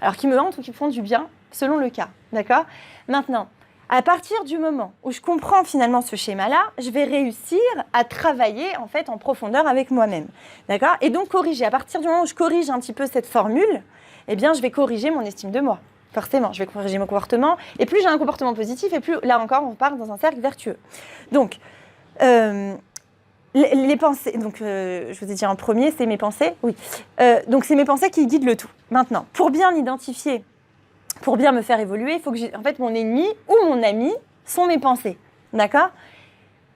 Alors, qui me hantent ou qui me font du bien, selon le cas. D'accord? Maintenant, à partir du moment où je comprends finalement ce schéma-là, je vais réussir à travailler en fait en profondeur avec moi-même. D'accord? Et donc corriger. À partir du moment où je corrige un petit peu cette formule, eh bien je vais corriger mon estime de moi. Forcément, je vais corriger mon comportement. Et plus j'ai un comportement positif, et plus, là encore, on part dans un cercle vertueux. Donc, les pensées, donc je vous ai dit en premier, c'est mes pensées. Oui. Donc c'est mes pensées qui guident le tout. Maintenant, pour bien identifier, pour bien me faire évoluer, il faut que en fait, mon ennemi ou mon ami sont mes pensées. D'accord?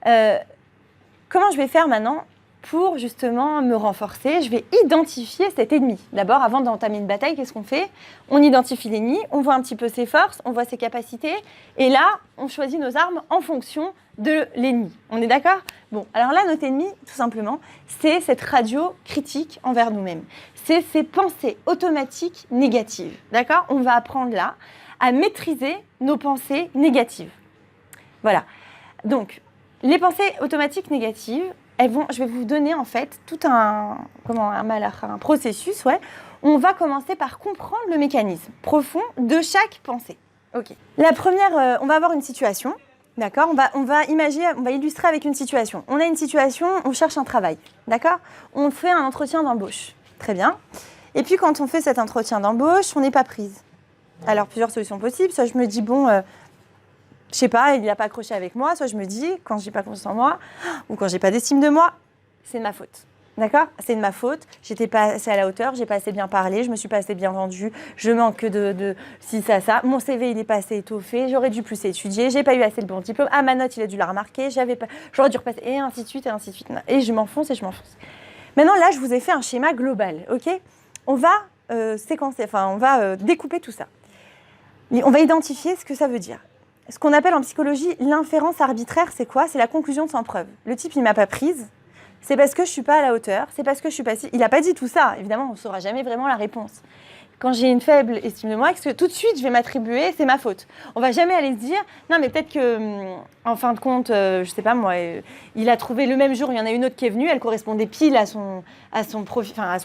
Comment je vais faire maintenant pour justement me renforcer? Je vais identifier cet ennemi. D'abord, avant d'entamer une bataille, qu'est-ce qu'on fait? On identifie l'ennemi, on voit un petit peu ses forces, on voit ses capacités, et là, on choisit nos armes en fonction de l'ennemi. On est d'accord? Bon, alors là, notre ennemi, tout simplement, c'est cette radio critique envers nous-mêmes. C'est ces pensées automatiques négatives. D'accord? On va apprendre là à maîtriser nos pensées négatives. Voilà. Donc, les pensées automatiques négatives, je vais vous donner en fait tout un processus, On va commencer par comprendre le mécanisme profond de chaque pensée. Ok. La première, on va avoir une situation, d'accord ? On va imaginer, on va illustrer avec une situation. On a une situation, on cherche un travail, d'accord ? On fait un entretien d'embauche, très bien. Et puis quand on fait cet entretien d'embauche, on n'est pas prise. Alors plusieurs solutions possibles, soit je me dis bon, je sais pas, il n'a pas accroché avec moi, soit je me dis quand j'ai pas confiance en moi ou quand j'ai pas d'estime de moi, c'est de ma faute. D'accord ? C'est de ma faute, j'étais pas assez à la hauteur, j'ai pas assez bien parlé, je me suis pas assez bien vendue, je manque de si, ça. Mon CV, il est pas assez étoffé, j'aurais dû plus étudier, j'ai pas eu assez de bon diplôme, ah, ma note, il a dû la remarquer, j'aurais dû repasser, et ainsi de suite, et ainsi de suite. Et je m'enfonce. Maintenant, là, je vous ai fait un schéma global, ok ? On va découper tout ça. On va identifier ce que ça veut dire. Ce qu'on appelle en psychologie l'inférence arbitraire, c'est quoi ? C'est la conclusion sans preuve. Le type, il m'a pas prise. C'est parce que je ne suis pas à la hauteur, c'est parce que je suis pas... Il n'a pas dit tout ça, évidemment, on ne saura jamais vraiment la réponse. Quand j'ai une faible estime de moi, tout de suite, je vais m'attribuer, c'est ma faute. On ne va jamais aller se dire, non, mais peut-être que, en fin de compte, je ne sais pas moi, il a trouvé le même jour, il y en a une autre qui est venue, elle correspondait pile à son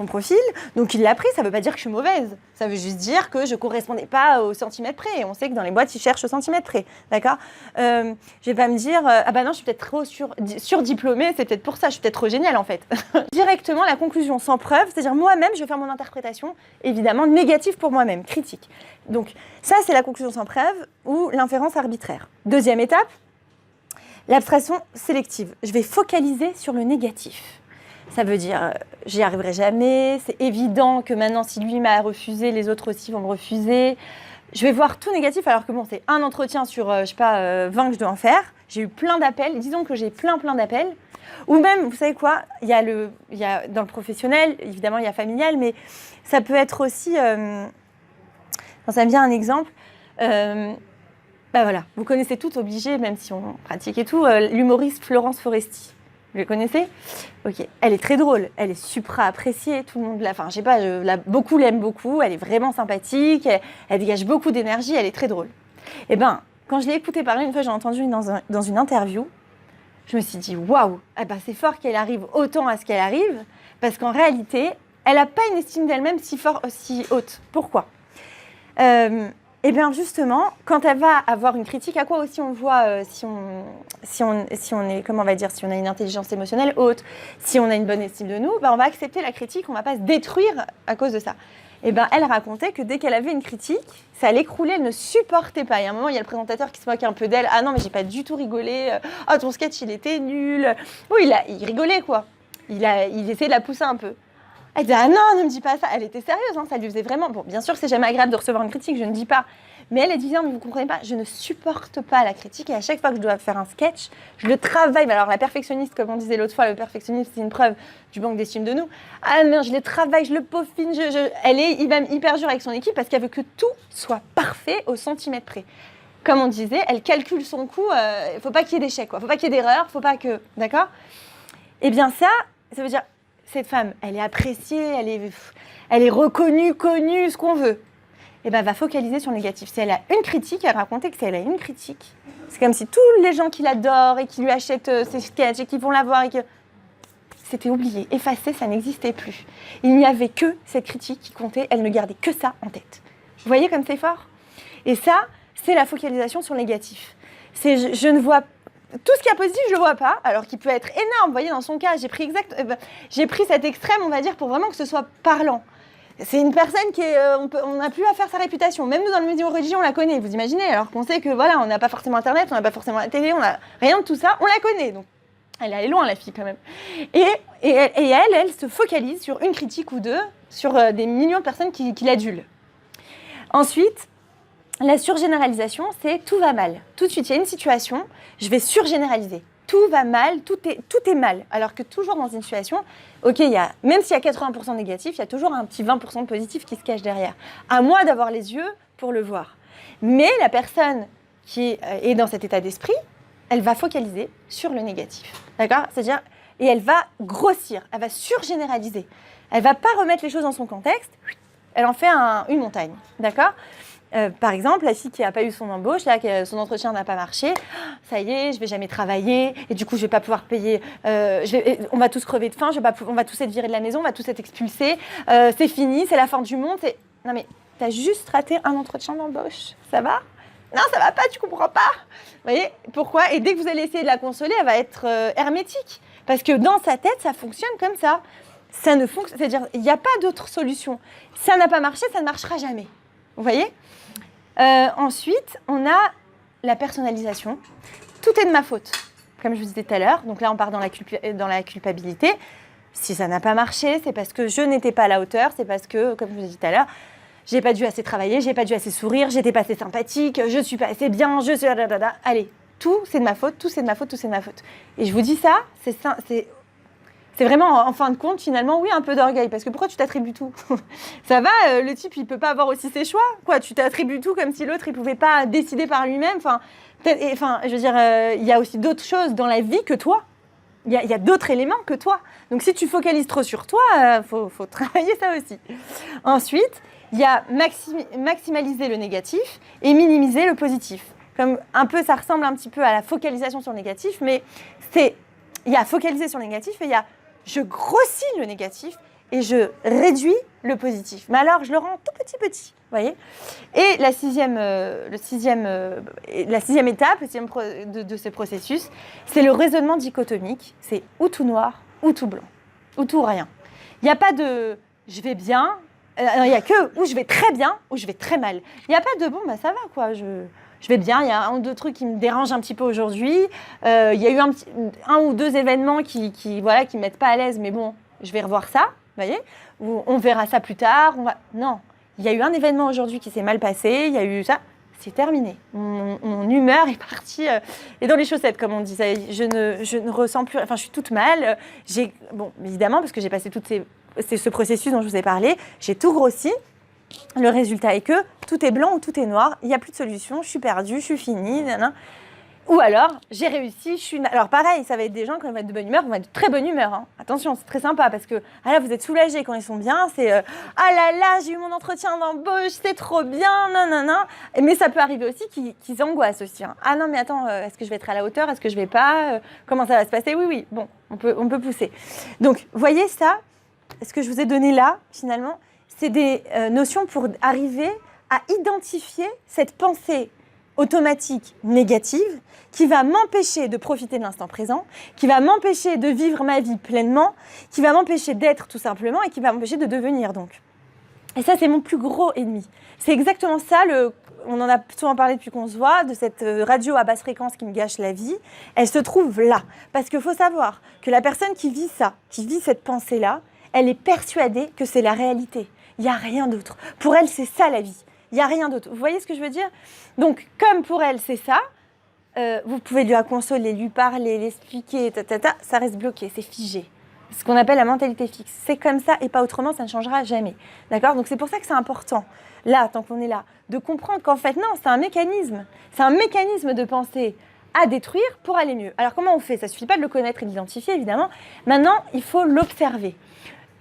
profil, donc il l'a pris, ça ne veut pas dire que je suis mauvaise. Ça veut juste dire que je ne correspondais pas au centimètre près. Et on sait que dans les boîtes, ils cherchent au centimètre près, d'accord ? Je ne vais pas me dire, ah bah non, je suis peut-être trop surdiplômée, c'est peut-être pour ça, je suis peut-être trop géniale en fait. Directement, la conclusion sans preuve, c'est-à-dire moi-même, je vais faire mon interprétation, évidemment, négative pour moi-même, critique. Donc ça, c'est la conclusion sans preuve ou l'inférence arbitraire. Deuxième étape, l'abstraction sélective. Je vais focaliser sur le négatif. Ça veut dire, j'y arriverai jamais, c'est évident que maintenant, si lui m'a refusé, les autres aussi vont me refuser. Je vais voir tout négatif, alors que bon, c'est un entretien sur, 20 que je dois en faire. J'ai eu plein d'appels, disons que j'ai plein d'appels. Ou même, vous savez quoi, il y a dans le professionnel, évidemment, il y a familial, mais ça peut être aussi, ça me vient un exemple, voilà, vous connaissez toutes, obligé, même si on pratique et tout, l'humoriste Florence Foresti. Vous le connaissez ? Ok. Elle est très drôle, elle est supra appréciée, tout le monde beaucoup l'aiment beaucoup, elle est vraiment sympathique, elle dégage beaucoup d'énergie, elle est très drôle. Et ben, quand je l'ai écoutée parler, une fois j'ai entendu dans une interview, je me suis dit waouh, c'est fort qu'elle arrive autant à ce qu'elle arrive, parce qu'en réalité, elle n'a pas une estime d'elle-même si haute. Pourquoi ? Et bien justement, quand elle va avoir une critique, à quoi aussi on voit si on est, comment on va dire, si on a une intelligence émotionnelle haute, si on a une bonne estime de nous, on va accepter la critique, on ne va pas se détruire à cause de ça. Et elle racontait que dès qu'elle avait une critique, ça l'écroulait, elle ne supportait pas. Il y a un moment, il y a le présentateur qui se moque un peu d'elle. Ah non, mais j'ai pas du tout rigolé. Ah, ton sketch, il était nul. Oui, il rigolait, quoi. Il essayait de la pousser un peu. Elle disait, ah non, ne me dis pas ça. Elle était sérieuse, hein, ça lui faisait vraiment... Bon, bien sûr, c'est jamais agréable de recevoir une critique, je ne dis pas. Mais elle disait, non, mais vous ne comprenez pas, je ne supporte pas la critique. Et à chaque fois que je dois faire un sketch, je le travaille. Mais alors, la perfectionniste, comme on disait l'autre fois, le perfectionniste, c'est une preuve du manque d'estime de nous. Ah non, je le travaille, je le peaufine. Elle est même hyper dure avec son équipe parce qu'elle veut que tout soit parfait au centimètre près. Comme on disait, elle calcule son coût. Il ne faut pas qu'il y ait d'échecs, quoi. Il ne faut pas qu'il y ait d'erreurs, il ne faut pas que... D'accord ? Eh bien, ça veut dire... Cette femme, elle est appréciée, elle est reconnue, connue, ce qu'on veut. Et va focaliser sur le négatif. Si elle a une critique, elle racontait que si elle a une critique, c'est comme si tous les gens qui l'adorent et qui lui achètent ses sketchs et qui vont la voir et que c'était oublié, effacé, ça n'existait plus. Il n'y avait que cette critique qui comptait, elle ne gardait que ça en tête. Vous voyez comme c'est fort ? Et ça, c'est la focalisation sur le négatif. C'est je ne vois pas. Tout ce qui est positif, je ne le vois pas, alors qu'il peut être énorme. Vous voyez, dans son cas, j'ai pris cet extrême, on va dire, pour vraiment que ce soit parlant. C'est une personne qui est... on n'a plus à faire sa réputation. Même nous, dans le milieu religieux, on la connaît, vous imaginez. Alors qu'on sait que, voilà, on n'a pas forcément Internet, on n'a pas forcément la télé, on n'a rien de tout ça, on la connaît. Donc, elle est allée loin, la fille, quand même. Et elle se focalise sur une critique ou deux, sur des millions de personnes qui l'adulent. Ensuite... La surgénéralisation, c'est tout va mal. Tout de suite, il y a une situation, je vais surgénéraliser. Tout va mal, tout est mal. Alors que toujours dans une situation, ok, même s'il y a 80% négatif, il y a toujours un petit 20% de positif qui se cache derrière. À moi d'avoir les yeux pour le voir. Mais la personne qui est dans cet état d'esprit, elle va focaliser sur le négatif. D'accord ? C'est-à-dire, et elle va grossir, elle va surgénéraliser. Elle ne va pas remettre les choses dans son contexte, elle en fait une montagne. D'accord ? Par exemple, la fille qui n'a pas eu son embauche, là, son entretien n'a pas marché, ça y est, je ne vais jamais travailler, et du coup, je ne vais pas pouvoir payer, on va tous crever de faim, on va tous être virés de la maison, on va tous être expulsés, c'est fini, c'est la fin du monde. Non mais, tu as juste raté un entretien d'embauche, ça va ? Non, ça va pas, tu comprends pas. Vous voyez, pourquoi ? Et dès que vous allez essayer de la consoler, elle va être hermétique. Parce que dans sa tête, ça fonctionne comme ça. Ça ne fonctionne, c'est-à-dire, il n'y a pas d'autre solution. Ça n'a pas marché, ça ne marchera jamais. Vous voyez ? Ensuite, on a la personnalisation. Tout est de ma faute, comme je vous disais tout à l'heure. Donc là, on part dans la culpabilité. Si ça n'a pas marché, c'est parce que je n'étais pas à la hauteur. C'est parce que, comme je vous ai dit tout à l'heure, j'ai pas dû assez travailler, j'ai pas dû assez sourire, j'étais pas assez sympathique, je suis pas assez bien, je suis... Allez, tout, c'est de ma faute, tout, c'est de ma faute, tout, c'est de ma faute. Et je vous dis ça, c'est vraiment, en fin de compte, finalement, oui, un peu d'orgueil. Parce que pourquoi tu t'attribues tout ? Ça va, le type, il peut pas avoir aussi ses choix. Quoi, tu t'attribues tout comme si l'autre, il pouvait pas décider par lui-même. Je veux dire, il y a aussi d'autres choses dans la vie que toi. Il y a d'autres éléments que toi. Donc, si tu focalises trop sur toi, faut travailler ça aussi. Ensuite, il y a maximaliser le négatif et minimiser le positif. Comme un peu, ça ressemble un petit peu à la focalisation sur le négatif, mais il y a focaliser sur le négatif et il y a je grossis le négatif et je réduis le positif. Mais alors, je le rends tout petit, vous voyez ? Et la sixième étape de ce processus, c'est le raisonnement dichotomique. C'est ou tout noir, ou tout blanc, ou tout rien. Il n'y a pas de « je vais bien », il n'y a que « ou je vais très bien » ou « je vais très mal ». Il n'y a pas de « bon, bah ça va, quoi, je vais bien ». Il y a un ou deux trucs qui me dérangent un petit peu aujourd'hui. Il y a eu un ou deux événements qui me mettent pas à l'aise, mais bon, je vais revoir ça, vous voyez ? Ou on verra ça plus tard. Non, il y a eu un événement aujourd'hui qui s'est mal passé, il y a eu ça, c'est terminé. Mon humeur est partie, et dans les chaussettes, comme on disait. Je ne ressens plus, enfin, je suis toute mal. Bon, évidemment, parce que j'ai passé c'est ce processus dont je vous ai parlé, j'ai tout grossi. Le résultat est que tout est blanc ou tout est noir, il n'y a plus de solution, je suis perdue, je suis finie, nanana. Ou alors, j'ai réussi, Alors pareil, ça va être des gens, quand ils vont être de bonne humeur, ils vont être de très bonne humeur. Hein. Attention, c'est très sympa, parce que là, vous êtes soulagés quand ils sont bien, c'est ah là là, j'ai eu mon entretien d'embauche, c'est trop bien, nanana. Mais ça peut arriver aussi qu'ils angoissent aussi. Hein. Ah non, mais attends, est-ce que je vais être à la hauteur, est-ce que je vais pas comment ça va se passer ? Oui, bon, on peut pousser. Donc, voyez ça, ce que je vous ai donné là, finalement, c'est des notions pour arriver à identifier cette pensée automatique négative qui va m'empêcher de profiter de l'instant présent, qui va m'empêcher de vivre ma vie pleinement, qui va m'empêcher d'être tout simplement et qui va m'empêcher de devenir donc. Et ça, c'est mon plus gros ennemi. C'est exactement ça, on en a souvent parlé depuis qu'on se voit, de cette radio à basse fréquence qui me gâche la vie. Elle se trouve là. Parce qu'il faut savoir que la personne qui vit ça, qui vit cette pensée-là, elle est persuadée que c'est la réalité. Il n'y a rien d'autre. Pour elle, c'est ça la vie. Il n'y a rien d'autre. Vous voyez ce que je veux dire ? Donc, comme pour elle, c'est ça, vous pouvez lui consoler, lui parler, l'expliquer, ça reste bloqué, c'est figé. Ce qu'on appelle la mentalité fixe. C'est comme ça et pas autrement, ça ne changera jamais. D'accord ? Donc, c'est pour ça que c'est important, là, tant qu'on est là, de comprendre qu'en fait, non, c'est un mécanisme. C'est un mécanisme de pensée à détruire pour aller mieux. Alors, comment on fait ? Ça ne suffit pas de le connaître et de l'identifier, évidemment. Maintenant, il faut l'observer.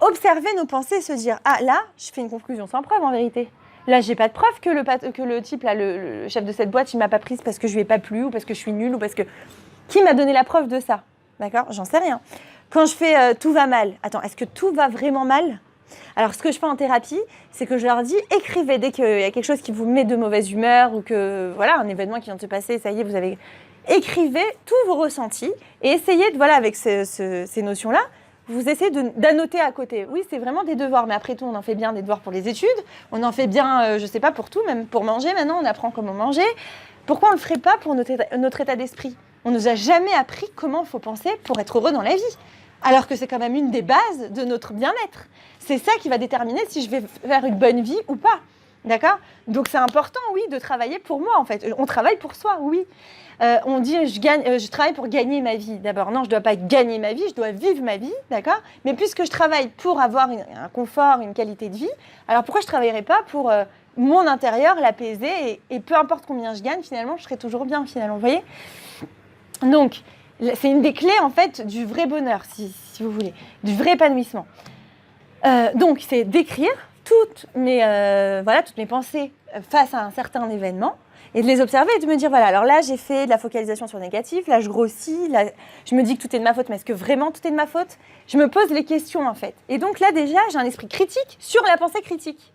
Observer nos pensées et se dire « Ah, là, je fais une conclusion sans preuve, en vérité. Là, j'ai pas de preuve que le type, là, le chef de cette boîte, il m'a pas prise parce que je lui ai pas plu ou parce que je suis nulle ou parce que... Qui m'a donné la preuve de ça ? D'accord ? J'en sais rien. Quand je fais tout va mal, attends, est-ce que tout va vraiment mal ? Alors, ce que je fais en thérapie, c'est que je leur dis « Écrivez dès qu'il y a quelque chose qui vous met de mauvaise humeur ou que, voilà, un événement qui vient de se passer, ça y est, vous avez... Écrivez tous vos ressentis et essayez, avec ces notions-là, vous essayez d'annoter à côté. Oui, c'est vraiment des devoirs, mais après tout, on en fait bien des devoirs pour les études, on en fait bien, je sais pas, pour tout, même pour manger maintenant, on apprend comment manger. Pourquoi on le ferait pas pour notre état d'esprit ? On nous a jamais appris comment il faut penser pour être heureux dans la vie, alors que c'est quand même une des bases de notre bien-être. C'est ça qui va déterminer si je vais faire une bonne vie ou pas. D'accord ? Donc c'est important, oui, de travailler pour moi, en fait. On travaille pour soi, oui. On dit je travaille pour gagner ma vie. D'abord, non, je ne dois pas gagner ma vie, je dois vivre ma vie, d'accord ? Mais puisque je travaille pour avoir un confort, une qualité de vie, alors pourquoi je ne travaillerais pas pour mon intérieur, l'apaiser et peu importe combien je gagne, finalement, je serai toujours bien, finalement, vous voyez ? Donc, c'est une des clés, en fait, du vrai bonheur, si vous voulez, du vrai épanouissement. Donc, c'est d'écrire toutes mes pensées face à un certain événement et de les observer et de me dire, voilà, alors là, j'ai fait de la focalisation sur le négatif, là, je grossis, là, je me dis que tout est de ma faute, mais est-ce que vraiment tout est de ma faute ? Je me pose les questions, en fait. Et donc là, déjà, j'ai un esprit critique sur la pensée critique.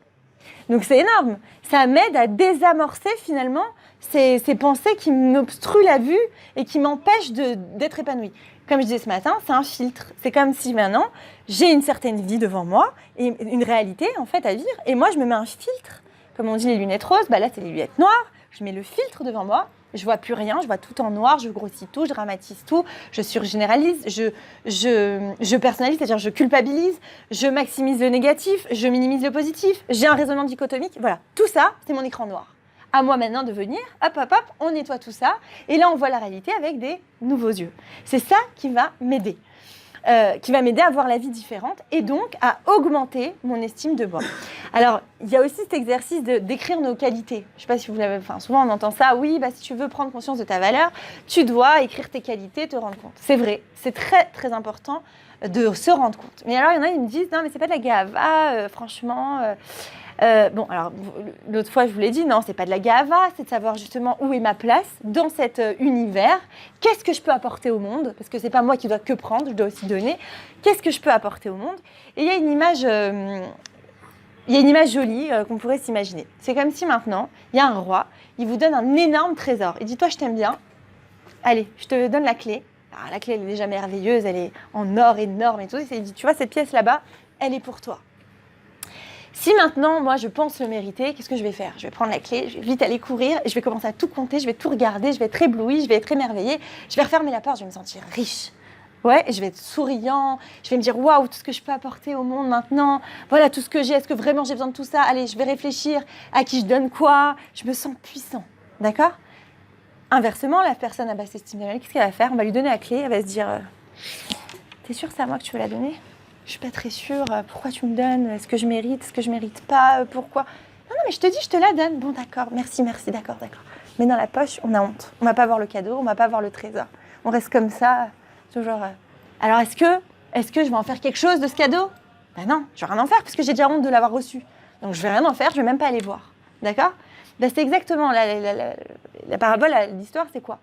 Donc c'est énorme. Ça m'aide à désamorcer, finalement, ces pensées qui m'obstruent la vue et qui m'empêchent d'être épanouie. Comme je disais ce matin, c'est un filtre. C'est comme si maintenant, j'ai une certaine vie devant moi et une réalité, en fait, à vivre. Et moi, je me mets un filtre. Comme on dit les lunettes roses, là, c'est les lunettes noires. Je mets le filtre devant moi. Je vois plus rien, je vois tout en noir, je grossis tout, je dramatise tout, je surgénéralise, je personnalise, c'est-à-dire je culpabilise, je maximise le négatif, je minimise le positif, j'ai un raisonnement dichotomique. Voilà, tout ça, c'est mon écran noir. À moi maintenant de venir, hop, hop, hop, on nettoie tout ça. Et là, on voit la réalité avec des nouveaux yeux. C'est ça qui va m'aider. À voir la vie différente et donc à augmenter mon estime de moi. Alors, il y a aussi cet exercice d'écrire nos qualités. Je ne sais pas si vous l'avez... souvent, on entend ça. Oui, si tu veux prendre conscience de ta valeur, tu dois écrire tes qualités, te rendre compte. C'est vrai, c'est très, très important de se rendre compte. Mais alors, il y en a, ils me disent, non, mais c'est pas de la gava, franchement... alors, l'autre fois, je vous l'ai dit, non, c'est pas de la gava, c'est de savoir justement où est ma place dans cet univers. Qu'est-ce que je peux apporter au monde ? Parce que c'est pas moi qui dois que prendre, je dois aussi donner. Qu'est-ce que je peux apporter au monde ? Et il y a une image jolie qu'on pourrait s'imaginer. C'est comme si maintenant, il y a un roi, il vous donne un énorme trésor. Il dit, toi, je t'aime bien. Allez, je te donne la clé. Alors, la clé, elle est déjà merveilleuse, elle est en or énorme et tout. Il dit, tu vois, cette pièce là-bas, elle est pour toi. Si maintenant, moi, je pense le mériter, qu'est-ce que je vais faire ? Je vais prendre la clé, je vais vite aller courir, et je vais commencer à tout compter, je vais tout regarder, je vais être éblouie, je vais être émerveillée, je vais refermer la porte, je vais me sentir riche. Ouais, je vais être souriant, je vais me dire, waouh, tout ce que je peux apporter au monde maintenant, voilà tout ce que j'ai, est-ce que vraiment j'ai besoin de tout ça ? Allez, je vais réfléchir à qui je donne quoi, je me sens puissant, d'accord ? Inversement, la personne à basse estime d'elle, qu'est-ce qu'elle va faire ? On va lui donner la clé, elle va se dire, t'es sûre que c'est à moi que tu veux la donner ? Je suis pas très sûre, pourquoi tu me donnes ? Est-ce que je mérite ? Est-ce que je mérite pas ? Pourquoi ? Non, mais je te dis, je te la donne. Bon, d'accord, merci, d'accord. Mais dans la poche, on a honte. On va pas voir le cadeau, on va pas voir le trésor. On reste comme ça, toujours... Alors, est-ce que je vais en faire quelque chose de ce cadeau ? Ben non, je vais rien en faire parce que j'ai déjà honte de l'avoir reçu. Donc, je vais rien en faire, je vais même pas aller voir. D'accord ? C'est exactement la parabole, l'histoire, c'est quoi ?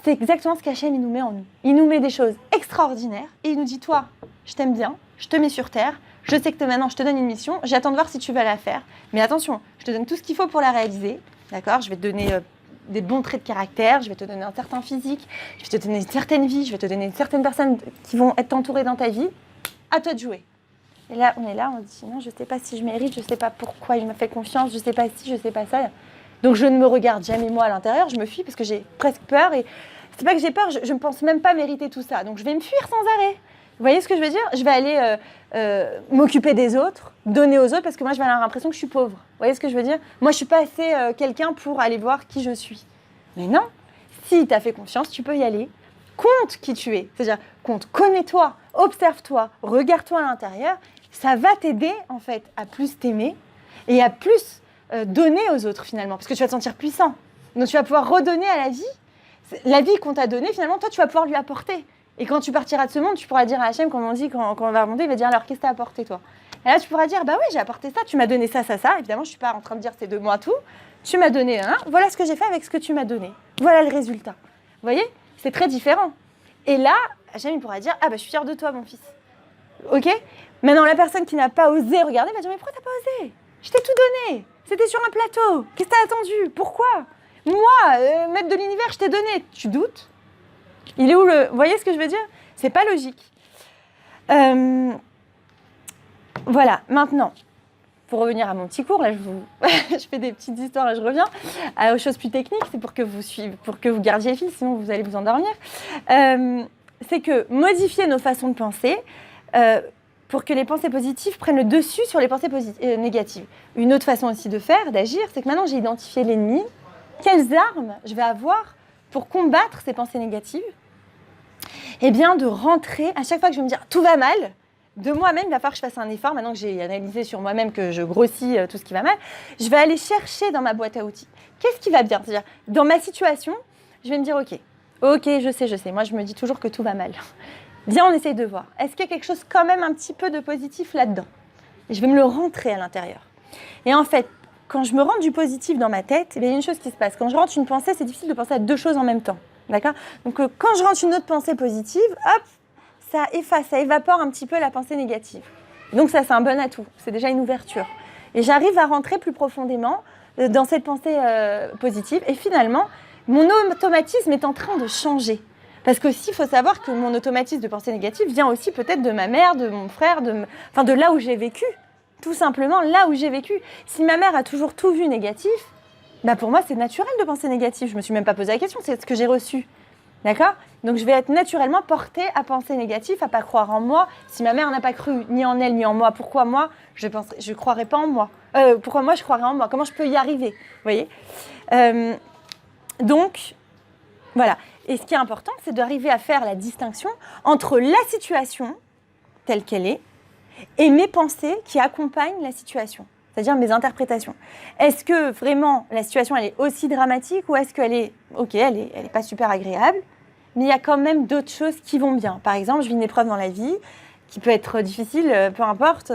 C'est exactement ce qu'Hachem, il nous met en nous. Il nous met des choses extraordinaires et il nous dit, toi, je t'aime bien, je te mets sur terre, je sais que maintenant je te donne une mission, j'attends de voir si tu vas la faire. Mais attention, je te donne tout ce qu'il faut pour la réaliser, d'accord ? Je vais te donner des bons traits de caractère, je vais te donner un certain physique, je vais te donner une certaine vie, je vais te donner certaines personnes qui vont être entourées dans ta vie. À toi de jouer. Et là, on dit, non, je ne sais pas si je mérite, je ne sais pas pourquoi il m'a fait confiance, je ne sais pas si, je ne sais pas ça. Donc je ne me regarde jamais moi à l'intérieur, je me fuis parce que j'ai presque peur. Et c'est pas que j'ai peur, je ne pense même pas mériter tout ça. Donc je vais me fuir sans arrêt. Vous voyez ce que je veux dire ? Je vais aller m'occuper des autres, donner aux autres, parce que moi, je vais avoir l'impression que je suis pauvre. Vous voyez ce que je veux dire ? Moi, je ne suis pas assez quelqu'un pour aller voir qui je suis. Mais non, si tu as fait confiance, tu peux y aller. Compte qui tu es. C'est-à-dire, connais-toi, observe-toi, regarde-toi à l'intérieur. Ça va t'aider, en fait, à plus t'aimer et à plus donner aux autres, finalement, parce que tu vas te sentir puissant. Donc, tu vas pouvoir redonner à la vie qu'on t'a donnée, finalement, toi, tu vas pouvoir lui apporter. Et quand tu partiras de ce monde, tu pourras dire à Hachem, comme on dit, quand on va remonter, il va dire, alors, qu'est-ce que tu as apporté, toi ? Et là, tu pourras dire, bah oui, j'ai apporté ça, tu m'as donné ça. Évidemment, je ne suis pas en train de dire, c'est de moi tout. Tu m'as donné un, voilà ce que j'ai fait avec ce que tu m'as donné. Voilà le résultat. Vous voyez ? C'est très différent. Et là, Hachem, il pourra dire, ah bah, je suis fière de toi, mon fils. OK ? Maintenant, la personne qui n'a pas osé regarder va dire, mais pourquoi t'as pas osé ? Je t'ai tout donné. C'était sur un plateau. Qu'est-ce que t'as attendu ? Pourquoi ? Moi, maître de l'univers, je t'ai donné. Tu doutes ? Il est où le... Vous voyez ce que je veux dire ? C'est pas logique. Voilà, maintenant, pour revenir à mon petit cours, là, je fais des petites histoires et je reviens aux choses plus techniques. C'est pour que vous gardiez le fil, sinon vous allez vous endormir. C'est que modifier nos façons de penser pour que les pensées positives prennent le dessus sur les pensées négatives. Une autre façon aussi de faire, d'agir, c'est que maintenant j'ai identifié l'ennemi. Quelles armes je vais avoir pour combattre ces pensées négatives ? Eh bien, de rentrer, à chaque fois que je vais me dire « tout va mal », de moi-même, il va falloir que je fasse un effort. Maintenant que j'ai analysé sur moi-même que je grossis tout ce qui va mal, je vais aller chercher dans ma boîte à outils. Qu'est-ce qui va bien ? C'est-à-dire, dans ma situation, je vais me dire « ok, je sais. Moi, je me dis toujours que tout va mal. Viens, on essaye de voir. Est-ce qu'il y a quelque chose quand même un petit peu de positif là-dedans ?» Et je vais me le rentrer à l'intérieur. Et en fait, quand je me rentre du positif dans ma tête, il y a une chose qui se passe. Quand je rentre une pensée, c'est difficile de penser à 2 choses en même temps. D'accord ? Donc, quand je rentre une autre pensée positive, hop, ça efface, ça évapore un petit peu la pensée négative. Donc ça, c'est un bon atout. C'est déjà une ouverture. Et j'arrive à rentrer plus profondément dans cette pensée positive. Et finalement, mon automatisme est en train de changer. Parce qu'aussi, il faut savoir que mon automatisme de pensée négative vient aussi peut-être de ma mère, de mon frère, de là où j'ai vécu. Tout simplement, là où j'ai vécu. Si ma mère a toujours tout vu négatif, bah pour moi, c'est naturel de penser négatif. Je ne me suis même pas posé la question, c'est ce que j'ai reçu. D'accord ? Donc, je vais être naturellement portée à penser négatif, à ne pas croire en moi. Si ma mère n'a pas cru ni en elle, ni en moi, pourquoi moi, je ne croirais pas en moi ? Pourquoi moi, je croirais en moi ? Comment je peux y arriver ? Vous voyez ? Donc, voilà. Et ce qui est important, c'est d'arriver à faire la distinction entre la situation telle qu'elle est et mes pensées qui accompagnent la situation, c'est-à-dire mes interprétations. Est-ce que vraiment la situation elle est aussi dramatique ou est-ce qu'elle est, ok, elle est pas super agréable, mais il y a quand même d'autres choses qui vont bien. Par exemple, je vis une épreuve dans la vie qui peut être difficile, peu importe,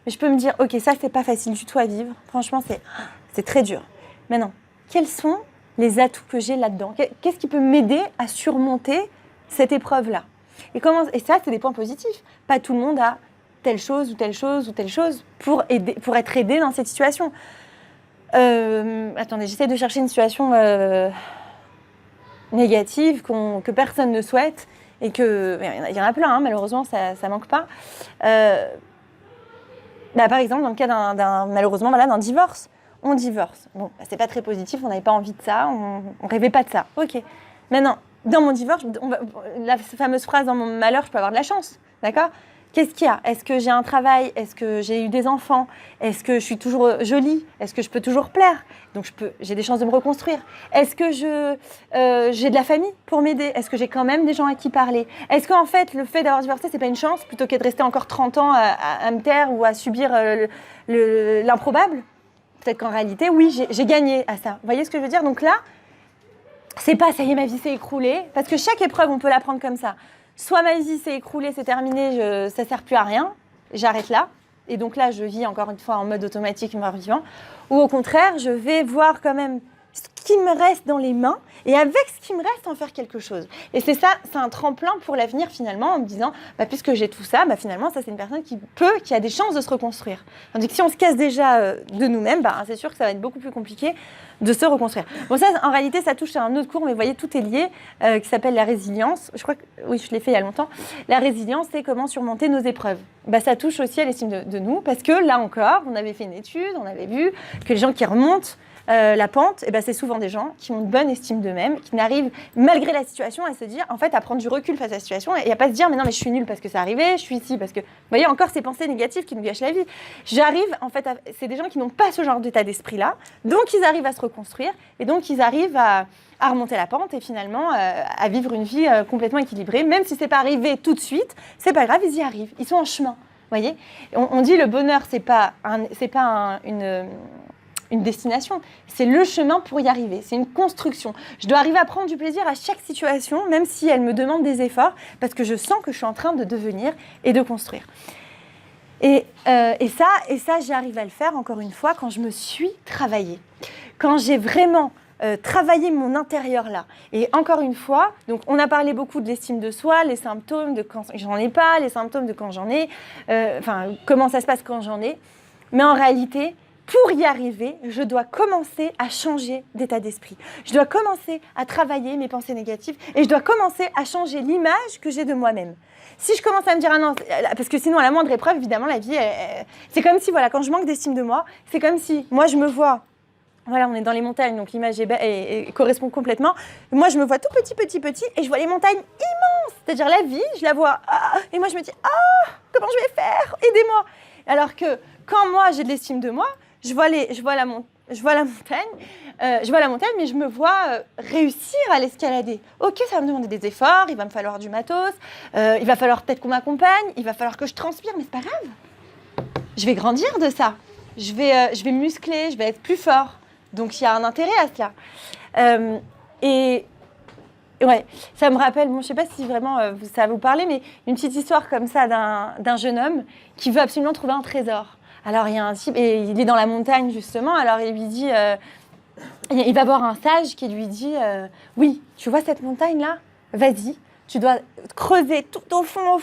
mais je peux me dire, ok, ça c'est pas facile du tout à vivre, franchement c'est très dur. Maintenant, quels sont les atouts que j'ai là-dedans ? Qu'est-ce qui peut m'aider à surmonter cette épreuve-là ? Et ça, c'est des points positifs. Pas tout le monde a telle chose ou telle chose ou telle chose pour être aidé dans cette situation. Attendez, j'essaie de chercher une situation négative que personne ne souhaite et que il y en a plein, hein, malheureusement, ça manque pas. Par exemple, dans le cas d'un divorce. On divorce. Bon, c'est pas très positif, on n'avait pas envie de ça, on rêvait pas de ça. Ok. Maintenant, dans mon divorce, la fameuse phrase dans mon malheur, je peux avoir de la chance, d'accord ? Qu'est-ce qu'il y a ? Est-ce que j'ai un travail ? Est-ce que j'ai eu des enfants ? Est-ce que je suis toujours jolie ? Est-ce que je peux toujours plaire ? Donc j'ai des chances de me reconstruire. Est-ce que j'ai de la famille pour m'aider ? Est-ce que j'ai quand même des gens à qui parler ? Est-ce qu'en fait, le fait d'avoir divorcé, c'est pas une chance plutôt que de rester encore 30 ans à me taire ou à subir l'improbable ? Peut-être qu'en réalité, oui, j'ai gagné à ça. Vous voyez ce que je veux dire ? Donc là, c'est pas « ça y est, ma vie s'est écroulée », parce que chaque épreuve, on peut la prendre comme ça. Soit ma vie s'est écroulée, c'est terminé, ça sert plus à rien, j'arrête là. Et donc là, je vis encore une fois en mode automatique, mort-vivant. Ou au contraire, je vais voir quand même ce qui me reste dans les mains et avec ce qui me reste, en faire quelque chose. Et c'est ça, c'est un tremplin pour l'avenir finalement, en me disant, puisque j'ai tout ça, finalement, ça c'est une personne qui a des chances de se reconstruire. Tandis que si on se casse déjà de nous-mêmes, c'est sûr que ça va être beaucoup plus compliqué de se reconstruire. Bon, ça, en réalité, ça touche à un autre cours, mais vous voyez, tout est lié, qui s'appelle la résilience. Je crois que, oui, je l'ai fait il y a longtemps. La résilience, c'est comment surmonter nos épreuves. Ça touche aussi à l'estime de nous, parce que là encore, on avait fait une étude, on avait vu que les gens qui remontent la pente, c'est souvent des gens qui ont une bonne estime d'eux-mêmes, qui n'arrivent, malgré la situation, à se dire, en fait, à prendre du recul face à la situation et à pas se dire, mais non, mais je suis nulle parce que c'est arrivé, je suis ici parce que... Vous voyez, encore ces pensées négatives qui nous gâchent la vie. En fait, c'est des gens qui n'ont pas ce genre d'état d'esprit-là, donc ils arrivent à se reconstruire et donc ils arrivent à remonter la pente et finalement à vivre une vie complètement équilibrée, même si c'est pas arrivé tout de suite, c'est pas grave, ils y arrivent, ils sont en chemin. Vous voyez, on dit le bonheur, c'est pas une destination, c'est le chemin pour y arriver, c'est une construction. Je dois arriver à prendre du plaisir à chaque situation, même si elle me demande des efforts, parce que je sens que je suis en train de devenir et de construire. Et ça, j'arrive à le faire, encore une fois, quand je me suis travaillée. Quand j'ai vraiment travaillé mon intérieur là. Et encore une fois, donc on a parlé beaucoup de l'estime de soi, les symptômes de quand j'en ai pas, les symptômes de quand j'en ai, comment ça se passe quand j'en ai. Mais en réalité, pour y arriver, je dois commencer à changer d'état d'esprit. Je dois commencer à travailler mes pensées négatives et je dois commencer à changer l'image que j'ai de moi-même. Si je commence à me dire, ah non, parce que sinon, à la moindre épreuve, évidemment, la vie, c'est comme si, quand je manque d'estime de moi, c'est comme si, moi, je me vois, on est dans les montagnes, donc l'image correspond complètement. Moi, je me vois tout petit, et je vois les montagnes immenses. C'est-à-dire la vie, je la vois, et moi, je me dis, comment je vais faire ? Aidez-moi ! Alors que quand moi, j'ai de l'estime de moi, je vois la montagne, mais je me vois réussir à l'escalader. Ok, ça va me demander des efforts, il va me falloir du matos, il va falloir peut-être qu'on m'accompagne, il va falloir que je transpire, mais c'est pas grave. Je vais grandir de ça. Je vais muscler, je vais être plus fort. Donc il y a un intérêt à cela. Et ouais, ça me rappelle, je ne sais pas si vraiment ça va vous parler, mais une petite histoire comme ça d'un jeune homme qui veut absolument trouver un trésor. Alors, il y a un type, et il est dans la montagne, justement, alors il lui dit, il va voir un sage qui lui dit, oui, tu vois cette montagne-là? Vas-y, tu dois creuser tout au fond,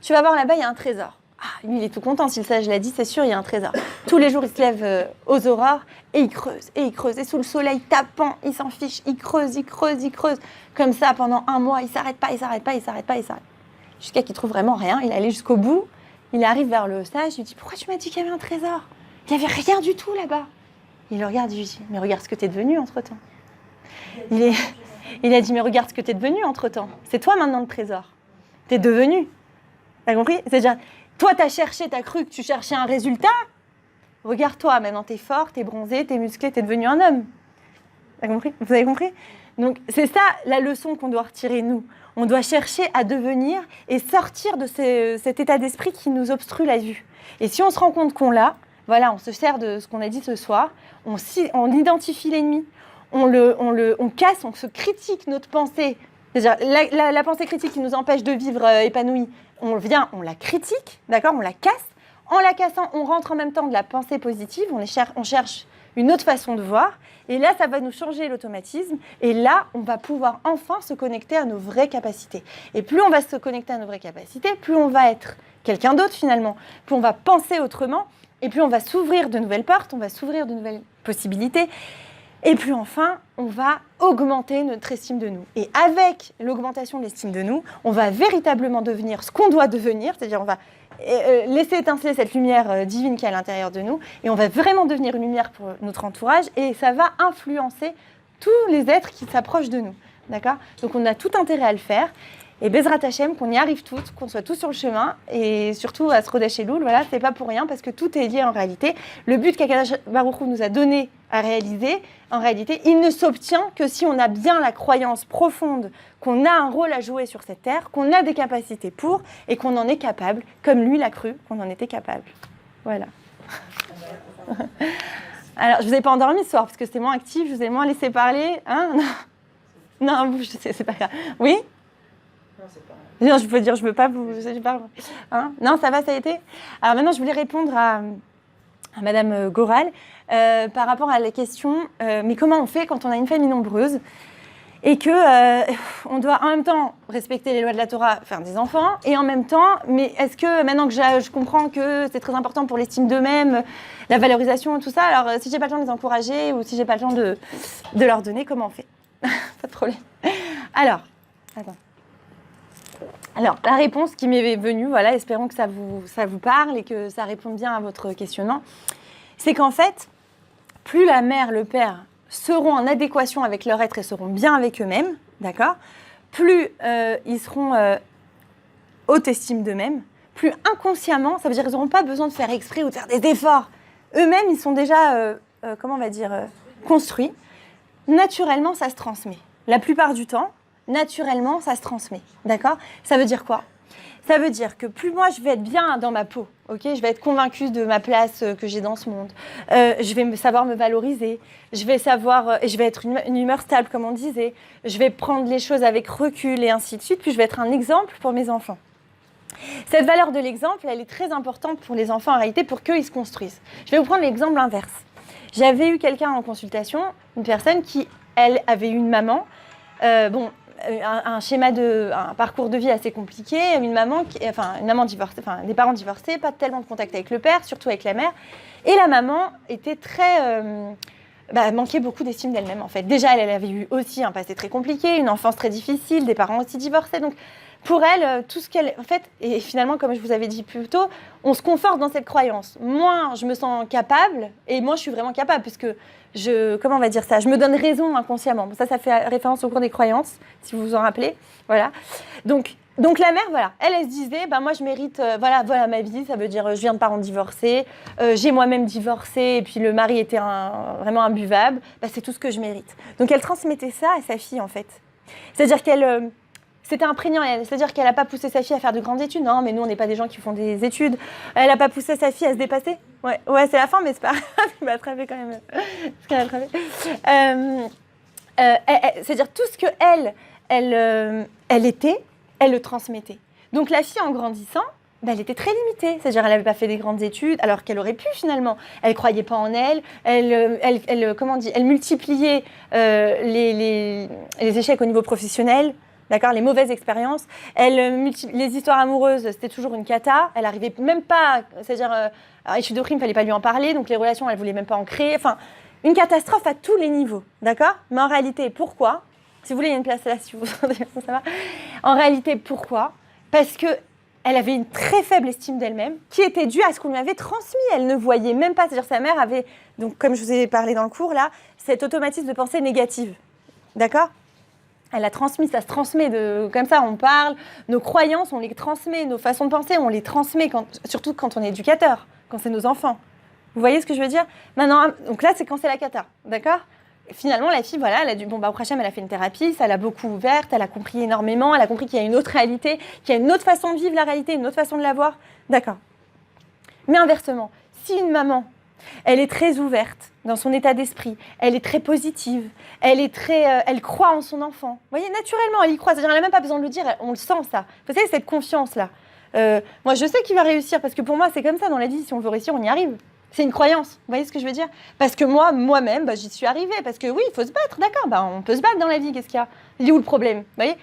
tu vas voir là-bas, il y a un trésor. Ah, lui, il est tout content, si le sage l'a dit, c'est sûr, il y a un trésor. Tous les jours, il se lève aux aurores, et il creuse, et sous le soleil tapant, il s'en fiche, il creuse. Comme ça, pendant 1 mois, il s'arrête pas. Jusqu'à qu'il trouve vraiment rien, il allait jusqu'au bout, il arrive vers le sage, il lui dit, pourquoi tu m'as dit qu'il y avait un trésor? Il n'y avait rien du tout là-bas. Il le regarde, il lui dit, mais regarde ce que tu es devenu entre-temps. Il a dit, mais regarde ce que tu es devenu entre-temps. C'est toi maintenant le trésor. Tu es devenu. T'as compris? C'est-à-dire, toi, tu as cru que tu cherchais un résultat. Regarde-toi, maintenant tu es fort, tu es bronzé, tu es musclé, tu es devenu un homme. T'as compris? Vous avez compris? Donc, c'est ça la leçon qu'on doit retirer, nous. On doit chercher à devenir et sortir de cet état d'esprit qui nous obstrue la vue. Et si on se rend compte qu'on l'a, voilà, on se sert de ce qu'on a dit ce soir, on identifie l'ennemi, on casse, on se critique notre pensée. C'est-à-dire la pensée critique qui nous empêche de vivre épanoui, on la critique, d'accord, on la casse. En la cassant, on rentre en même temps de la pensée positive, on cherche une autre façon de voir. Et là, ça va nous changer l'automatisme. Et là, on va pouvoir enfin se connecter à nos vraies capacités. Et plus on va se connecter à nos vraies capacités, plus on va être quelqu'un d'autre finalement. Plus on va penser autrement. Et plus on va s'ouvrir de nouvelles portes, on va s'ouvrir de nouvelles possibilités. Et plus enfin, on va augmenter notre estime de nous. Et avec l'augmentation de l'estime de nous, on va véritablement devenir ce qu'on doit devenir. C'est-à-dire, on va laisser étinceler cette lumière divine qui est à l'intérieur de nous. Et on va vraiment devenir une lumière pour notre entourage. Et ça va influencer tous les êtres qui s'approchent de nous. D'accord ? Donc, on a tout intérêt à le faire. Et Bezrat Hashem, qu'on y arrive toutes, qu'on soit tous sur le chemin. Et surtout, à Srodesh Elul, voilà, c'est pas pour rien, parce que tout est lié en réalité. Le but qu'Akadosh Baruch Hu nous a donné à réaliser, en réalité, il ne s'obtient que si on a bien la croyance profonde qu'on a un rôle à jouer sur cette terre, qu'on a des capacités pour, et qu'on en est capable, comme lui l'a cru, qu'on en était capable. Voilà. Alors, je vous ai pas endormi ce soir, parce que c'était moins actif, je vous ai moins laissé parler. Hein? Non, vous, je sais, c'est pas grave. Oui? Non, je peux dire, je veux pas vous... Hein? Non, ça va, ça a été? Alors maintenant, je voulais répondre à Madame Goral par rapport à la question, mais comment on fait quand on a une famille nombreuse et qu'on doit en même temps respecter les lois de la Torah, faire des enfants, et en même temps, mais est-ce que maintenant que je comprends que c'est très important pour l'estime d'eux-mêmes, la valorisation, tout ça, alors si j'ai pas le temps de les encourager ou si j'ai pas le temps de leur donner, comment on fait? Pas de problème. Alors, attends. Alors, la réponse qui m'est venue, voilà, espérons que ça vous parle et que ça réponde bien à votre questionnement, c'est qu'en fait, plus la mère, le père seront en adéquation avec leur être et seront bien avec eux-mêmes, d'accord, plus ils seront haute estime d'eux-mêmes, plus inconsciemment, ça veut dire qu'ils n'auront pas besoin de faire exprès ou de faire des efforts. Eux-mêmes, ils sont déjà, construits. Naturellement, ça se transmet. La plupart du temps, naturellement, ça se transmet, d'accord ? Ça veut dire quoi ? Ça veut dire que plus moi, je vais être bien dans ma peau, ok ? Je vais être convaincue de ma place que j'ai dans ce monde. Je vais savoir me valoriser. Je vais être une humeur stable, comme on disait. Je vais prendre les choses avec recul et ainsi de suite. Puis je vais être un exemple pour mes enfants. Cette valeur de l'exemple, elle est très importante pour les enfants en réalité, pour qu'eux, ils se construisent. Je vais vous prendre l'exemple inverse. J'avais eu quelqu'un en consultation, une personne qui, elle, avait eu une maman, un parcours de vie assez compliqué, une maman divorcée, des parents divorcés, pas tellement de contact avec le père, surtout avec la mère. Et la maman était manquait beaucoup d'estime d'elle-même en fait. Déjà, elle avait eu aussi un passé très compliqué, une enfance très difficile, des parents aussi divorcés. Donc, pour elle, tout ce qu'elle... En fait, et finalement, comme je vous avais dit plus tôt, on se conforte dans cette croyance. Moins je me sens capable, et moins je suis vraiment capable, puisque je me donne raison inconsciemment. Ça fait référence au cours des croyances, si vous vous en rappelez. Voilà. Donc la mère, voilà, elle se disait, moi je mérite, voilà ma vie, ça veut dire je viens de parents divorcés, j'ai moi-même divorcé, et puis le mari était vraiment imbuvable, c'est tout ce que je mérite. Donc elle transmettait ça à sa fille en fait. C'est-à-dire qu'elle... C'était imprégnant, c'est-à-dire qu'elle n'a pas poussé sa fille à faire de grandes études. Non, mais nous, on n'est pas des gens qui font des études. Elle n'a pas poussé sa fille à se dépasser. Ouais, c'est la fin, mais c'est pas grave. Il m'a attrapé quand même. Ce qu'elle a attrapé. C'est-à-dire tout ce qu'elle était, elle le transmettait. Donc la fille, en grandissant, elle était très limitée. C'est-à-dire, elle n'avait pas fait des grandes études, alors qu'elle aurait pu finalement. Elle ne croyait pas en elle. Elle multipliait les échecs au niveau professionnel, d'accord, les mauvaises expériences. Les histoires amoureuses, c'était toujours une cata. Elle n'arrivait même pas, c'est-à-dire, études de prime, il ne fallait pas lui en parler, donc les relations, elle ne voulait même pas en créer. Enfin, une catastrophe à tous les niveaux, d'accord? Mais en réalité, pourquoi? Si vous voulez, il y a une place là, si vous ça va. En réalité, pourquoi? Parce que elle avait une très faible estime d'elle-même, qui était due à ce qu'on lui avait transmis. Elle ne voyait même pas. C'est-à-dire sa mère avait, donc, comme je vous ai parlé dans le cours, là, cet automatisme de pensée négative. D'accord? Elle a transmis, ça se transmet. Comme ça, on parle. Nos croyances, on les transmet. Nos façons de penser, on les transmet, surtout quand on est éducateur, quand c'est nos enfants. Vous voyez ce que je veux dire? Maintenant, donc là, c'est quand c'est la cata. D'accord? Finalement, la fille, voilà, elle a au Hachem, elle a fait une thérapie, ça l'a beaucoup ouverte, elle a compris énormément, elle a compris qu'il y a une autre réalité, qu'il y a une autre façon de vivre la réalité, une autre façon de la voir. D'accord. Mais inversement, si une maman, elle est très ouverte dans son état d'esprit, elle est très positive, elle croit en son enfant. Vous voyez, naturellement, elle y croit, c'est-à-dire elle n'a même pas besoin de le dire, on le sent ça. Vous savez, cette confiance-là. Moi, je sais qu'il va réussir, parce que pour moi, c'est comme ça dans la vie, si on veut réussir, on y arrive. C'est une croyance, vous voyez ce que je veux dire? Parce que moi-même, j'y suis arrivée. Parce que oui, il faut se battre, d'accord, on peut se battre dans la vie, qu'est-ce qu'il y a? Il est où le problème? Vous voyez?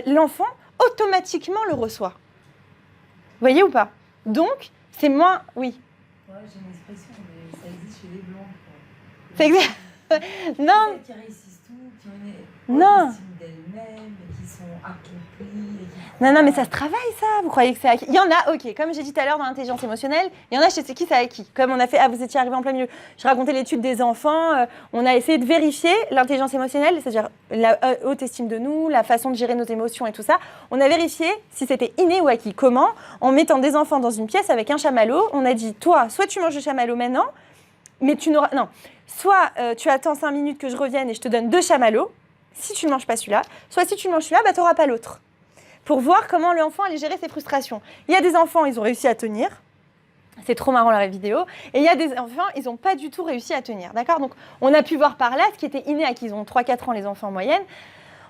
L'enfant, automatiquement, le reçoit. Vous voyez ou pas? Donc, c'est moins... Oui. Ouais, j'ai une expression, mais ça existe chez les blancs. C'est exact. Non. Qui réussissent tout, qui ont une estime d'elles-mêmes, qui sont accomplies. Non, mais ça se travaille, ça. Vous croyez que c'est acquis? Il y en a, ok. Comme j'ai dit tout à l'heure dans l'intelligence émotionnelle, il y en a chez qui c'est acquis. Comme on a fait, vous étiez arrivé en plein milieu. Je racontais l'étude des enfants. On a essayé de vérifier l'intelligence émotionnelle, c'est-à-dire la haute estime de nous, la façon de gérer nos émotions et tout ça. On a vérifié si c'était inné ou acquis. Comment? En mettant des enfants dans une pièce avec un chamallow. On a dit, toi, soit tu manges le chamallow maintenant, mais tu n'auras... Non. Soit tu attends 5 minutes que je revienne et je te donne 2 chamallows, si tu ne manges pas celui-là. Soit si tu manges celui-là, tu n'auras pas l'autre. Pour voir comment l'enfant allait gérer ses frustrations. Il y a des enfants, ils ont réussi à tenir. C'est trop marrant la vidéo. Et il y a des enfants, ils n'ont pas du tout réussi à tenir. D'accord? Donc, on a pu voir par là ce qui était inné acquis. Ils ont 3-4 ans, les enfants en moyenne.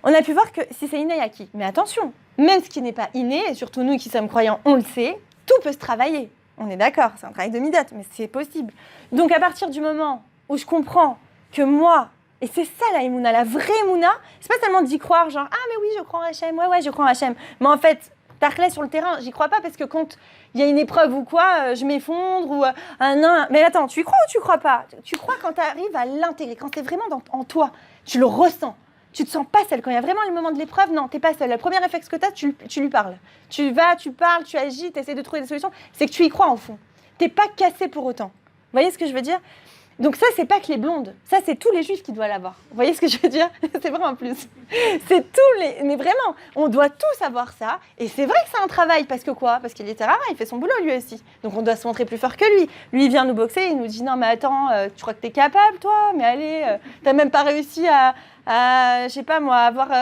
On a pu voir que si c'est inné acquis. Mais attention, même ce qui n'est pas inné, et surtout nous qui sommes croyants, on le sait, tout peut se travailler. On est d'accord, c'est un travail de Midat, mais c'est possible. Donc, à partir du moment où je comprends que moi, et c'est ça la Emouna, la vraie Emouna, c'est pas seulement d'y croire, genre « Ah, mais oui, je crois en Hachem, ouais, je crois en Hachem ». Mais en fait, Tarklet sur le terrain, j'y crois pas parce que quand il y a une épreuve ou quoi, je m'effondre ou un... Mais attends, tu y crois ou tu crois pas? Tu crois quand tu arrives à l'intégrer, quand c'est vraiment en toi, tu le ressens. Tu te sens pas seule. Quand il y a vraiment le moment de l'épreuve, non, t'es pas seule. Le premier réflexe que tu as, tu lui parles. Tu vas, tu parles, tu agis, tu essaies de trouver des solutions. C'est que tu y crois au fond. T'es pas cassé pour autant. Vous voyez ce que je veux dire? Donc ça, c'est pas que les blondes. Ça, c'est tous les juifs qui doivent l'avoir. Vous voyez ce que je veux dire? C'est vrai en plus. C'est tous les... Mais vraiment, on doit tous avoir ça. Et c'est vrai que c'est un travail. Parce que quoi? Parce qu'il est rare, il fait son boulot lui aussi. Donc on doit se montrer plus fort que lui. Lui, il vient nous boxer, il nous dit « Non, mais attends, tu crois que t'es capable, toi? Mais allez, t'as même pas réussi à je sais pas moi, avoir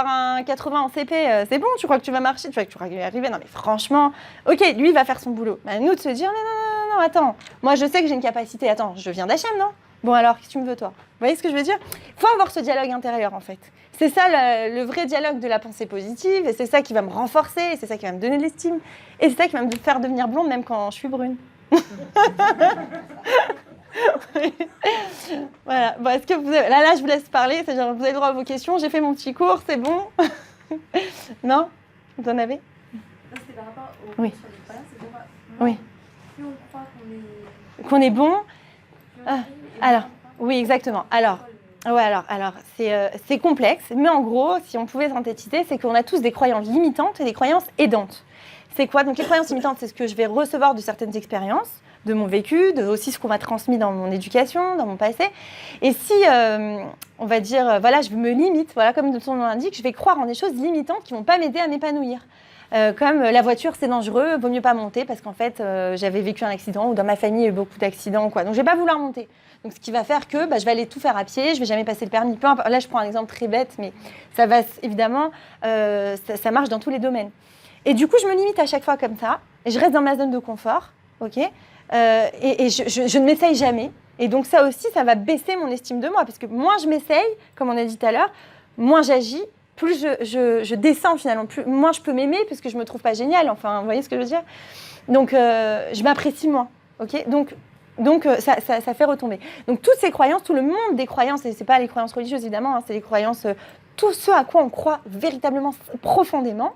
un 80 en CP. C'est bon, tu crois que tu vas marcher? Tu crois que tu vas y arriver? Non, mais franchement, ok, lui, il va faire son boulot. Mais à nous de se dire « Non, attends. Moi, je sais que j'ai une capacité. Attends, je viens d'Hachem, non? Bon, alors, qu'est-ce que tu me veux, toi? » Vous voyez ce que je veux dire? Il faut avoir ce dialogue intérieur, en fait. C'est ça le vrai dialogue de la pensée positive, et c'est ça qui va me renforcer, et c'est ça qui va me donner de l'estime, et c'est ça qui va me faire devenir blonde, même quand je suis brune. Voilà. Bon, est-ce que vous avez... Là, je vous laisse parler, c'est-à-dire vous avez le droit à vos questions. J'ai fait mon petit cours, c'est bon? Non? Vous en avez? C'était par rapport au... Oui. Oui. Plus on croit qu'on est bon. Alors, oui, exactement. Alors, c'est complexe, mais en gros, si on pouvait synthétiser, c'est qu'on a tous des croyances limitantes et des croyances aidantes. C'est quoi? Donc les croyances limitantes, c'est ce que je vais recevoir de certaines expériences, de mon vécu, aussi ce qu'on m'a transmis dans mon éducation, dans mon passé. Et si, on va dire, voilà, je me limite, voilà, comme son nom l'indique, je vais croire en des choses limitantes qui ne vont pas m'aider à m'épanouir. Comme la voiture, c'est dangereux, vaut mieux pas monter parce qu'en fait, j'avais vécu un accident ou dans ma famille, il y a eu beaucoup d'accidents, quoi. Donc, je vais pas vouloir monter. Donc, ce qui va faire que je vais aller tout faire à pied, je vais jamais passer le permis. Peu importe. Là, je prends un exemple très bête, mais ça va évidemment, ça marche dans tous les domaines. Et du coup, je me limite à chaque fois comme ça. Et je reste dans ma zone de confort, ok. Et je ne m'essaye jamais. Et donc, ça aussi, ça va baisser mon estime de moi parce que moins je m'essaye, comme on a dit tout à l'heure, moins j'agis plus je descends finalement, plus moins je peux m'aimer parce que je me trouve pas géniale. Enfin, vous voyez ce que je veux dire? Donc, je m'apprécie moins. Ok? Donc ça fait retomber. Donc, toutes ces croyances, tout le monde des croyances, et c'est pas les croyances religieuses évidemment, hein, c'est les croyances, tout ce à quoi on croit véritablement profondément,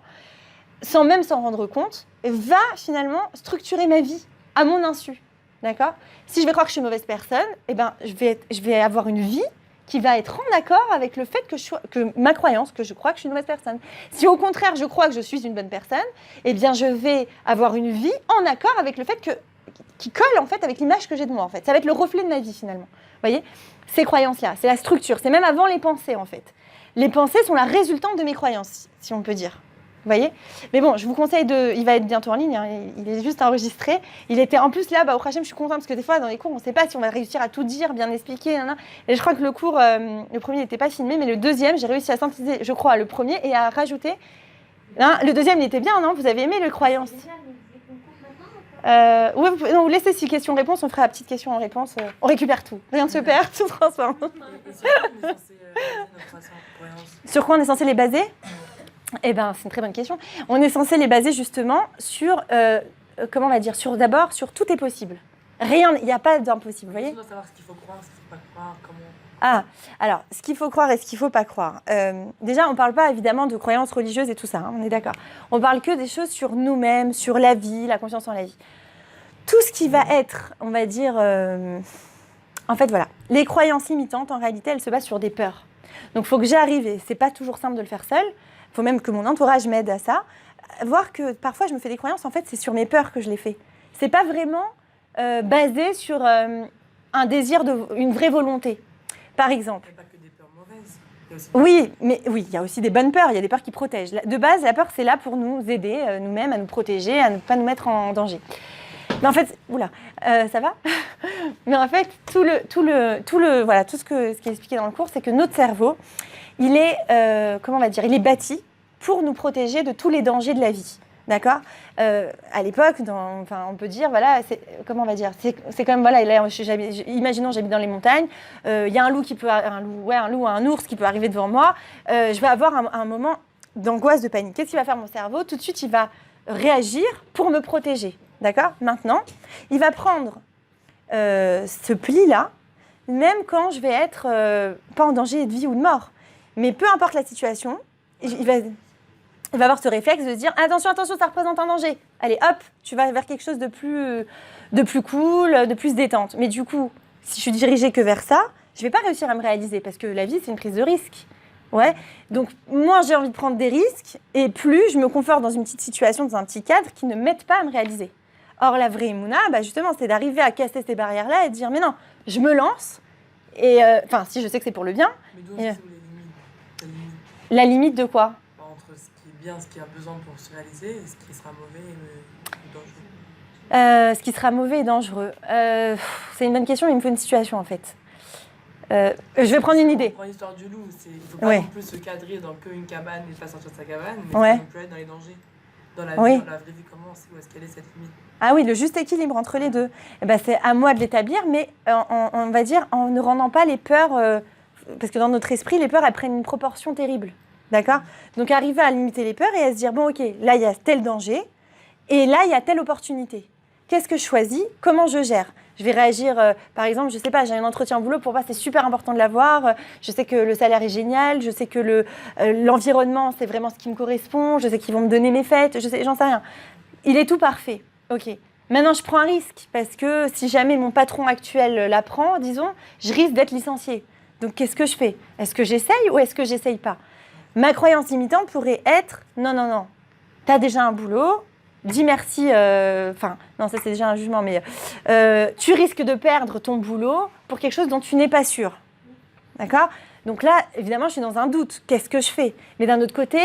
sans même s'en rendre compte, va finalement structurer ma vie à mon insu. D'accord? Si je vais croire que je suis une mauvaise personne, eh ben, je vais avoir une vie qui va être en accord avec le fait que ma croyance, que je crois que je suis une mauvaise personne. Si au contraire, je crois que je suis une bonne personne, eh bien, je vais avoir une vie en accord avec le fait qui colle en fait avec l'image que j'ai de moi. En fait, ça va être le reflet de ma vie finalement. Vous voyez, ces croyances-là, c'est la structure. C'est même avant les pensées en fait. Les pensées sont la résultante de mes croyances, si on peut dire. Vous voyez? Mais bon, je vous conseille il va être bientôt en ligne, hein, il est juste enregistré. Il était en plus là, au Hachem, je suis contente parce que des fois dans les cours, on ne sait pas si on va réussir à tout dire, bien expliquer. Et je crois que le cours, le premier n'était pas filmé, mais le deuxième, j'ai réussi à synthétiser, je crois, le premier et à rajouter. Le deuxième, il était bien, non? Vous avez aimé le croyance? Vous laissez 6 questions-réponses, on fera la petite question-réponse. On récupère tout, rien ne se perd, tout transforme. Sur quoi on est censé les baser? Eh bien, c'est une très bonne question. On est censé les baser justement sur, comment on va dire, d'abord sur tout est possible. Rien, il n'y a pas d'impossible, vous voyez? On doit savoir ce qu'il faut croire, ce qu'il ne faut pas croire, comment... Ah, alors, ce qu'il faut croire et ce qu'il ne faut pas croire. Déjà, on ne parle pas évidemment de croyances religieuses et tout ça, hein, on est d'accord. On parle que des choses sur nous-mêmes, sur la vie, la confiance en la vie. Tout ce qui va être, on va dire... En fait, voilà. Les croyances limitantes, en réalité, elles se basent sur des peurs. Donc, il faut que j'arrive, et ce n'est pas toujours simple de le faire seul. Il faut même que mon entourage m'aide à ça. Voir que parfois, je me fais des croyances, en fait, c'est sur mes peurs que je les fais. Ce n'est pas vraiment basé sur un désir, une vraie volonté. Par exemple. Il n'y a pas que des peurs mauvaises. Il y a aussi des bonnes peurs. Il y a des peurs qui protègent. De base, la peur, c'est là pour nous aider nous-mêmes, à nous protéger, à ne pas nous mettre en danger. Mais en fait, ça va? Mais en fait, tout ce qui est expliqué dans le cours, c'est que notre cerveau, il est, il est bâti pour nous protéger de tous les dangers de la vie. D'accord? À l'époque, on peut dire, voilà, c'est comme, voilà, là, imaginons, j'habite dans les montagnes, il y a un ours qui peut arriver devant moi, je vais avoir un moment d'angoisse, de panique. Qu'est-ce qu'il va faire mon cerveau? Tout de suite, il va réagir pour me protéger. D'accord? Maintenant, il va prendre ce pli-là, même quand je vais être pas en danger de vie ou de mort. Mais peu importe la situation, il va avoir ce réflexe de dire « Attention, ça représente un danger. Allez, hop, tu vas vers quelque chose de plus cool, de plus détente. » Mais du coup, si je suis dirigée que vers ça, je ne vais pas réussir à me réaliser parce que la vie, c'est une prise de risque. Ouais. Donc, moins j'ai envie de prendre des risques et plus je me conforte dans une petite situation, dans un petit cadre qui ne m'aide pas à me réaliser. Or, la vraie Emouna, justement, c'est d'arriver à casser ces barrières-là et de dire « Mais non, je me lance. » Et si je sais que c'est pour le bien. Mais d'où sont les limites? La limite de quoi? Entre ce qui est bien, ce qui a besoin pour se réaliser, et ce qui sera mauvais et dangereux. Ce qui sera mauvais et dangereux. C'est une bonne question, mais il me faut une situation, en fait. Je vais prendre une idée. On prend l'histoire du loup. Il ne faut pas non plus se cadrer dans qu'une cabane et ne pas sortir de sa cabane, mais on peut être dans les dangers. Dans la vie, dans la vraie vie, comment on sait où est-ce qu'elle est cette limite? Ah oui, le juste équilibre entre les deux. C'est à moi de l'établir, mais on va dire en ne rendant pas les peurs... parce que dans notre esprit, les peurs, elles prennent une proportion terrible. D'accord? Donc, arriver à limiter les peurs et à se dire, bon, ok, là, il y a tel danger, et là, il y a telle opportunité. Qu'est-ce que je choisis? Comment je gère? Je vais réagir, par exemple, je ne sais pas, j'ai un entretien au boulot, pour moi, c'est super important de l'avoir. Je sais que le salaire est génial, je sais que l'environnement, c'est vraiment ce qui me correspond, je sais qu'ils vont me donner mes fêtes, j'en sais rien. Il est tout parfait. Ok. Maintenant, je prends un risque, parce que si jamais mon patron actuel l'apprend, disons, je risque d'être licenciée. Donc, qu'est-ce que je fais? Est-ce que j'essaye ou est-ce que j'essaye pas? Ma croyance limitante pourrait être, non, t'as déjà un boulot, dis merci, non, ça c'est déjà un jugement, mais tu risques de perdre ton boulot pour quelque chose dont tu n'es pas sûr. D'accord? Donc là, évidemment, je suis dans un doute. Qu'est-ce que je fais? Mais d'un autre côté,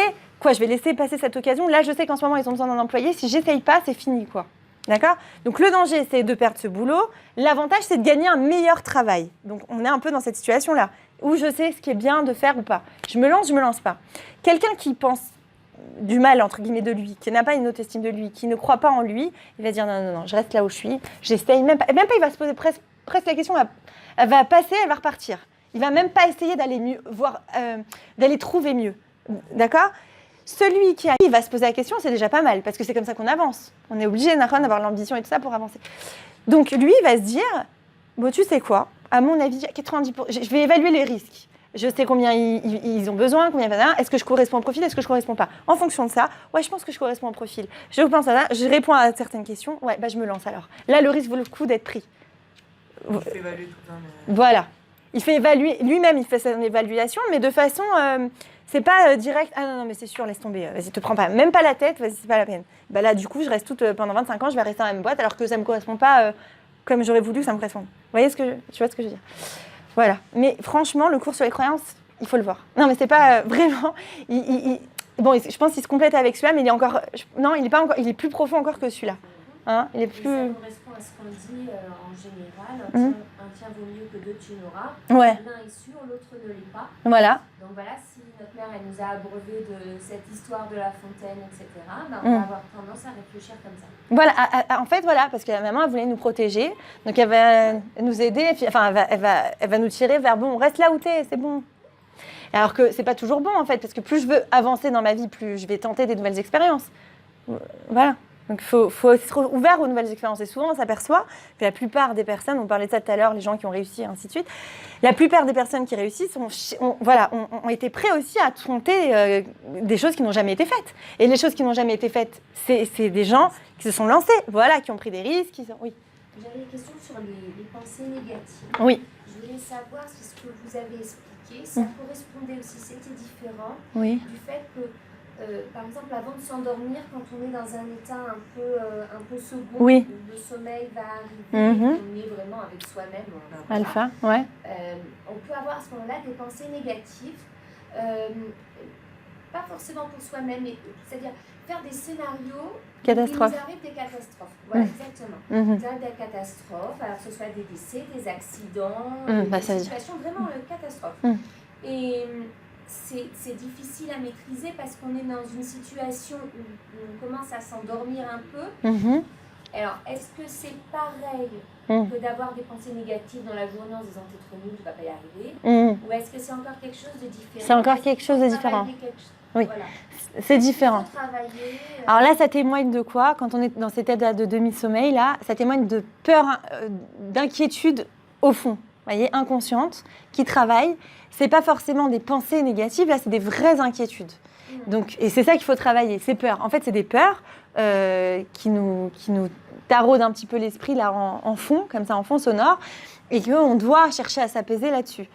je vais laisser passer cette occasion. Là, je sais qu'en ce moment, ils ont besoin d'un employé. Si j'essaye pas, c'est fini, quoi. D'accord? Donc le danger, c'est de perdre ce boulot. L'avantage, c'est de gagner un meilleur travail. Donc on est un peu dans cette situation-là, où je sais ce qui est bien de faire ou pas. Je me lance pas. Quelqu'un qui pense du mal, entre guillemets, de lui, qui n'a pas une haute estime de lui, qui ne croit pas en lui, il va dire non, je reste là où je suis, j'essaye, même pas, il va se poser presque la question, elle va passer, elle va repartir. Il va même pas essayer d'aller mieux, d'aller trouver mieux. D'accord ? Celui qui arrive va se poser la question, c'est déjà pas mal, parce que c'est comme ça qu'on avance. On est obligé d'avoir l'ambition et tout ça pour avancer. Donc lui, il va se dire, bon, tu sais quoi ? À mon avis, 90%, je vais évaluer les risques. Je sais combien ils ont besoin, combien est-ce que je corresponds au profil, est-ce que je ne corresponds pas. En fonction de ça, ouais, je pense que je corresponds au profil. Je pense à ça, je réponds à certaines questions, ouais, bah, je me lance alors. Là, le risque vaut le coup d'être pris. Il fait évaluer tout ça. Mais... Voilà. Il fait évaluer, lui-même, il fait son évaluation, mais de façon, c'est pas direct. Ah non, mais c'est sûr, laisse tomber. Vas-y, te prends pas, même pas la tête, vas-y, c'est pas la peine. Bah là, du coup, je reste pendant 25 ans, je vais rester dans la même boîte, alors que ça me correspond pas comme j'aurais voulu que ça me corresponde. Tu vois ce que je veux dire ? Voilà. Mais franchement, le cours sur les croyances, il faut le voir. Non, mais c'est pas vraiment. Bon, je pense qu'il se complète avec celui-là, mais il est encore. Non, il est pas encore. Il est plus profond encore que celui-là. Hein, il est plus. Ça correspond à ce qu'on dit en général. Un tien vaut mieux que deux, tu n'auras. Ouais. L'un est sûr, l'autre ne l'est pas. Voilà. Donc voilà, si notre mère elle nous a abreuvé de cette histoire de la fontaine, etc., ben, on va avoir tendance à réfléchir comme ça. Voilà, en fait, voilà, parce que la maman, elle voulait nous protéger, donc elle va nous aider, enfin, elle va nous tirer vers, bon, reste là où t'es, c'est bon. Alors que c'est pas toujours bon, en fait, parce que plus je veux avancer dans ma vie, plus je vais tenter des nouvelles expériences. Voilà. Donc, il faut être ouvert aux nouvelles expériences. Et souvent, on s'aperçoit que la plupart des personnes, on parlait de ça tout à l'heure, les gens qui ont réussi, et ainsi de suite, la plupart des personnes qui réussissent ont été prêts aussi à tenter des choses qui n'ont jamais été faites. Et les choses qui n'ont jamais été faites, c'est des gens qui se sont lancés, voilà, qui ont pris des risques. Oui. J'avais une question sur les pensées négatives. Oui. Je voulais savoir si ce que vous avez expliqué, ça correspondait aussi, c'était différent du fait que par exemple, avant de s'endormir, quand on est dans un état un peu second, où le sommeil va arriver, on est vraiment avec soi-même. Alpha, ouais. On peut avoir à ce moment-là des pensées négatives, pas forcément pour soi-même, mais c'est-à-dire faire des scénarios catastrophes. Il nous arrive des catastrophes. Voilà, exactement. Il nous arrive des catastrophes, alors que ce soit des décès, des accidents, des situations vraiment catastrophes. Et c'est difficile à maîtriser parce qu'on est dans une situation où on commence à s'endormir un peu. Alors, est-ce que c'est pareil que d'avoir des pensées négatives dans la journée en se disant t'es trop nul, tu vas pas y arriver ou est-ce que c'est encore quelque chose de différent? C'est encore quelque chose de différent. Oui, voilà. C'est différent. Alors là, ça témoigne de quoi? Quand on est dans cet état de demi-sommeil, là, ça témoigne de peur, d'inquiétude au fond, vous voyez, inconsciente, qui travaille. C'est pas forcément des pensées négatives, là, c'est des vraies inquiétudes. Donc, et c'est ça qu'il faut travailler, ces peurs. En fait, c'est des peurs qui nous taraudent un petit peu l'esprit là en fond, comme ça, en fond sonore, et qu'on doit chercher à s'apaiser là-dessus.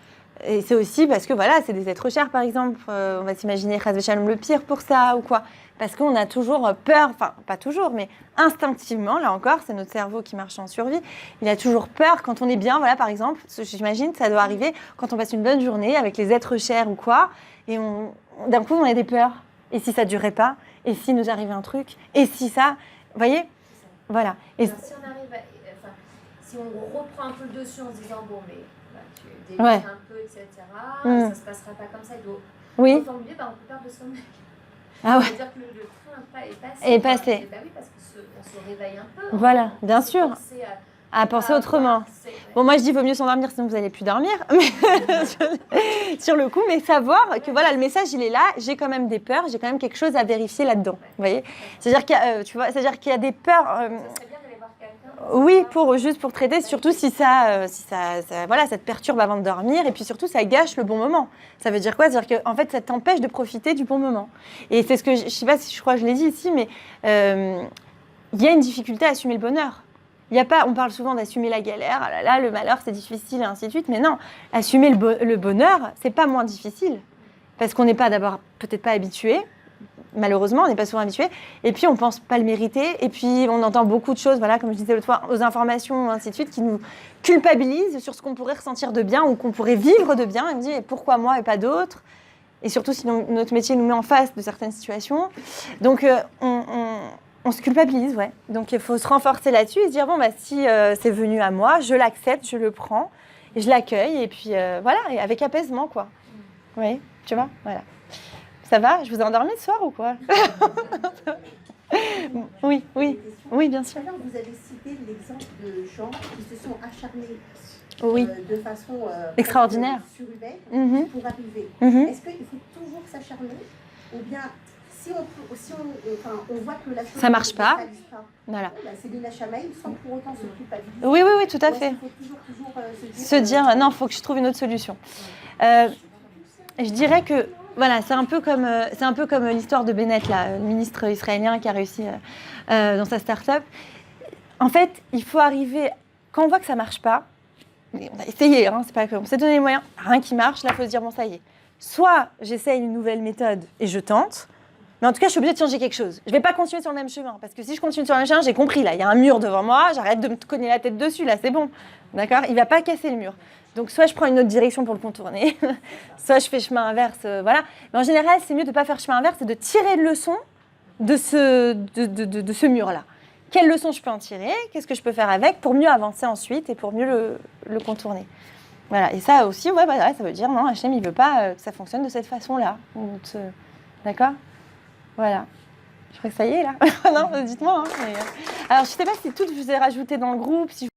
Et c'est aussi parce que voilà, c'est des êtres chers, par exemple. On va s'imaginer Chaz Shalom le pire pour ça ou quoi. Parce qu'on a toujours peur, enfin pas toujours, mais instinctivement, là encore, c'est notre cerveau qui marche en survie. Il a toujours peur quand on est bien, voilà, par exemple. J'imagine ça doit arriver quand on passe une bonne journée avec les êtres chers ou quoi. Et d'un coup, on a des peurs. Et si ça durait pas? Et s'il nous arrivait un truc? Et si ça? Vous voyez? Voilà. Et alors, si on arrive si on reprend un peu le dessus en se disant, bon, mais tu délires un peu, etc., ça se passera pas comme ça. Quand on mieux, on peut perdre le sommeil. Ah ouais. C'est-à-dire que le train est passé. Bah oui, parce qu'on se réveille un peu. Voilà, bien sûr. À penser autrement. Bon, moi je dis vaut mieux s'endormir, sinon vous n'allez plus dormir. Mais sur le coup, mais savoir que voilà, le message il est là. J'ai quand même des peurs, j'ai quand même quelque chose à vérifier là-dedans. Vous voyez, c'est-à-dire qu'il y a des peurs. Ça serait bien d'aller voir quelqu'un. Oui, juste pour traiter, surtout si ça te perturbe avant de dormir, et puis surtout ça gâche le bon moment. Ça veut dire quoi? C'est-à-dire que en fait ça t'empêche de profiter du bon moment. Et c'est ce que je sais pas si je crois que je l'ai dit ici, mais il y a une difficulté à assumer le bonheur. Il y a pas, on parle souvent d'assumer la galère, ah là là, le malheur c'est difficile et ainsi de suite, mais non, assumer le bonheur c'est pas moins difficile, parce qu'on n'est pas d'abord peut-être pas habitué. Malheureusement, on n'est pas souvent habitué. Et puis, on ne pense pas le mériter. Et puis, on entend beaucoup de choses, voilà, comme je disais l'autre fois, aux informations, ainsi de suite, qui nous culpabilisent sur ce qu'on pourrait ressentir de bien ou qu'on pourrait vivre de bien. Et on dit, pourquoi moi et pas d'autres? Et surtout, si notre métier nous met en face de certaines situations. Donc, on se culpabilise, ouais. Donc, il faut se renforcer là-dessus et se dire, bon, bah, si c'est venu à moi, je l'accepte, je le prends, et je l'accueille. Et puis, voilà, et avec apaisement, quoi. Oui, tu vois, voilà. Ça va? Je vous ai endormi ce soir ou quoi? Oui, bien sûr. Alors, vous avez cité l'exemple de gens qui se sont acharnés de façon extraordinaire surhumaine pour arriver. Est-ce qu'il faut toujours s'acharner ou bien si on voit que la chose ça marche pas. Voilà. C'est des lâchamailles sans pour autant se culpabiliser. Oui, tout à fait. Il faut toujours se dire non, il faut que je trouve une autre solution. Je dirais que voilà, c'est un peu comme l'histoire de Bennett, là, le ministre israélien qui a réussi dans sa start-up. En fait, il faut arriver, quand on voit que ça ne marche pas, on a essayé, hein, c'est pas que on s'est donné les moyens, rien qui marche, là, il faut se dire, bon, ça y est. Soit j'essaye une nouvelle méthode et je tente, mais en tout cas, je suis obligée de changer quelque chose. Je ne vais pas continuer sur le même chemin, parce que si je continue sur le même chemin, j'ai compris, là, il y a un mur devant moi, j'arrête de me cogner la tête dessus, là, c'est bon. D'accord ? Il ne va pas casser le mur. Donc, soit je prends une autre direction pour le contourner, soit je fais chemin inverse, voilà. Mais en général, c'est mieux de ne pas faire chemin inverse et de tirer une leçon de ce mur-là. Quelle leçon je peux en tirer ? Qu'est-ce que je peux faire avec pour mieux avancer ensuite et pour mieux le contourner ? Voilà. Et ça aussi, ouais, voilà, ça veut dire, non, Hachem, il ne veut pas que ça fonctionne de cette façon-là. D'accord ? Voilà. Je crois que ça y est, là. Non, dites-moi. Hein, mais... Alors, je ne sais pas si tout je vous ai rajouté dans le groupe, si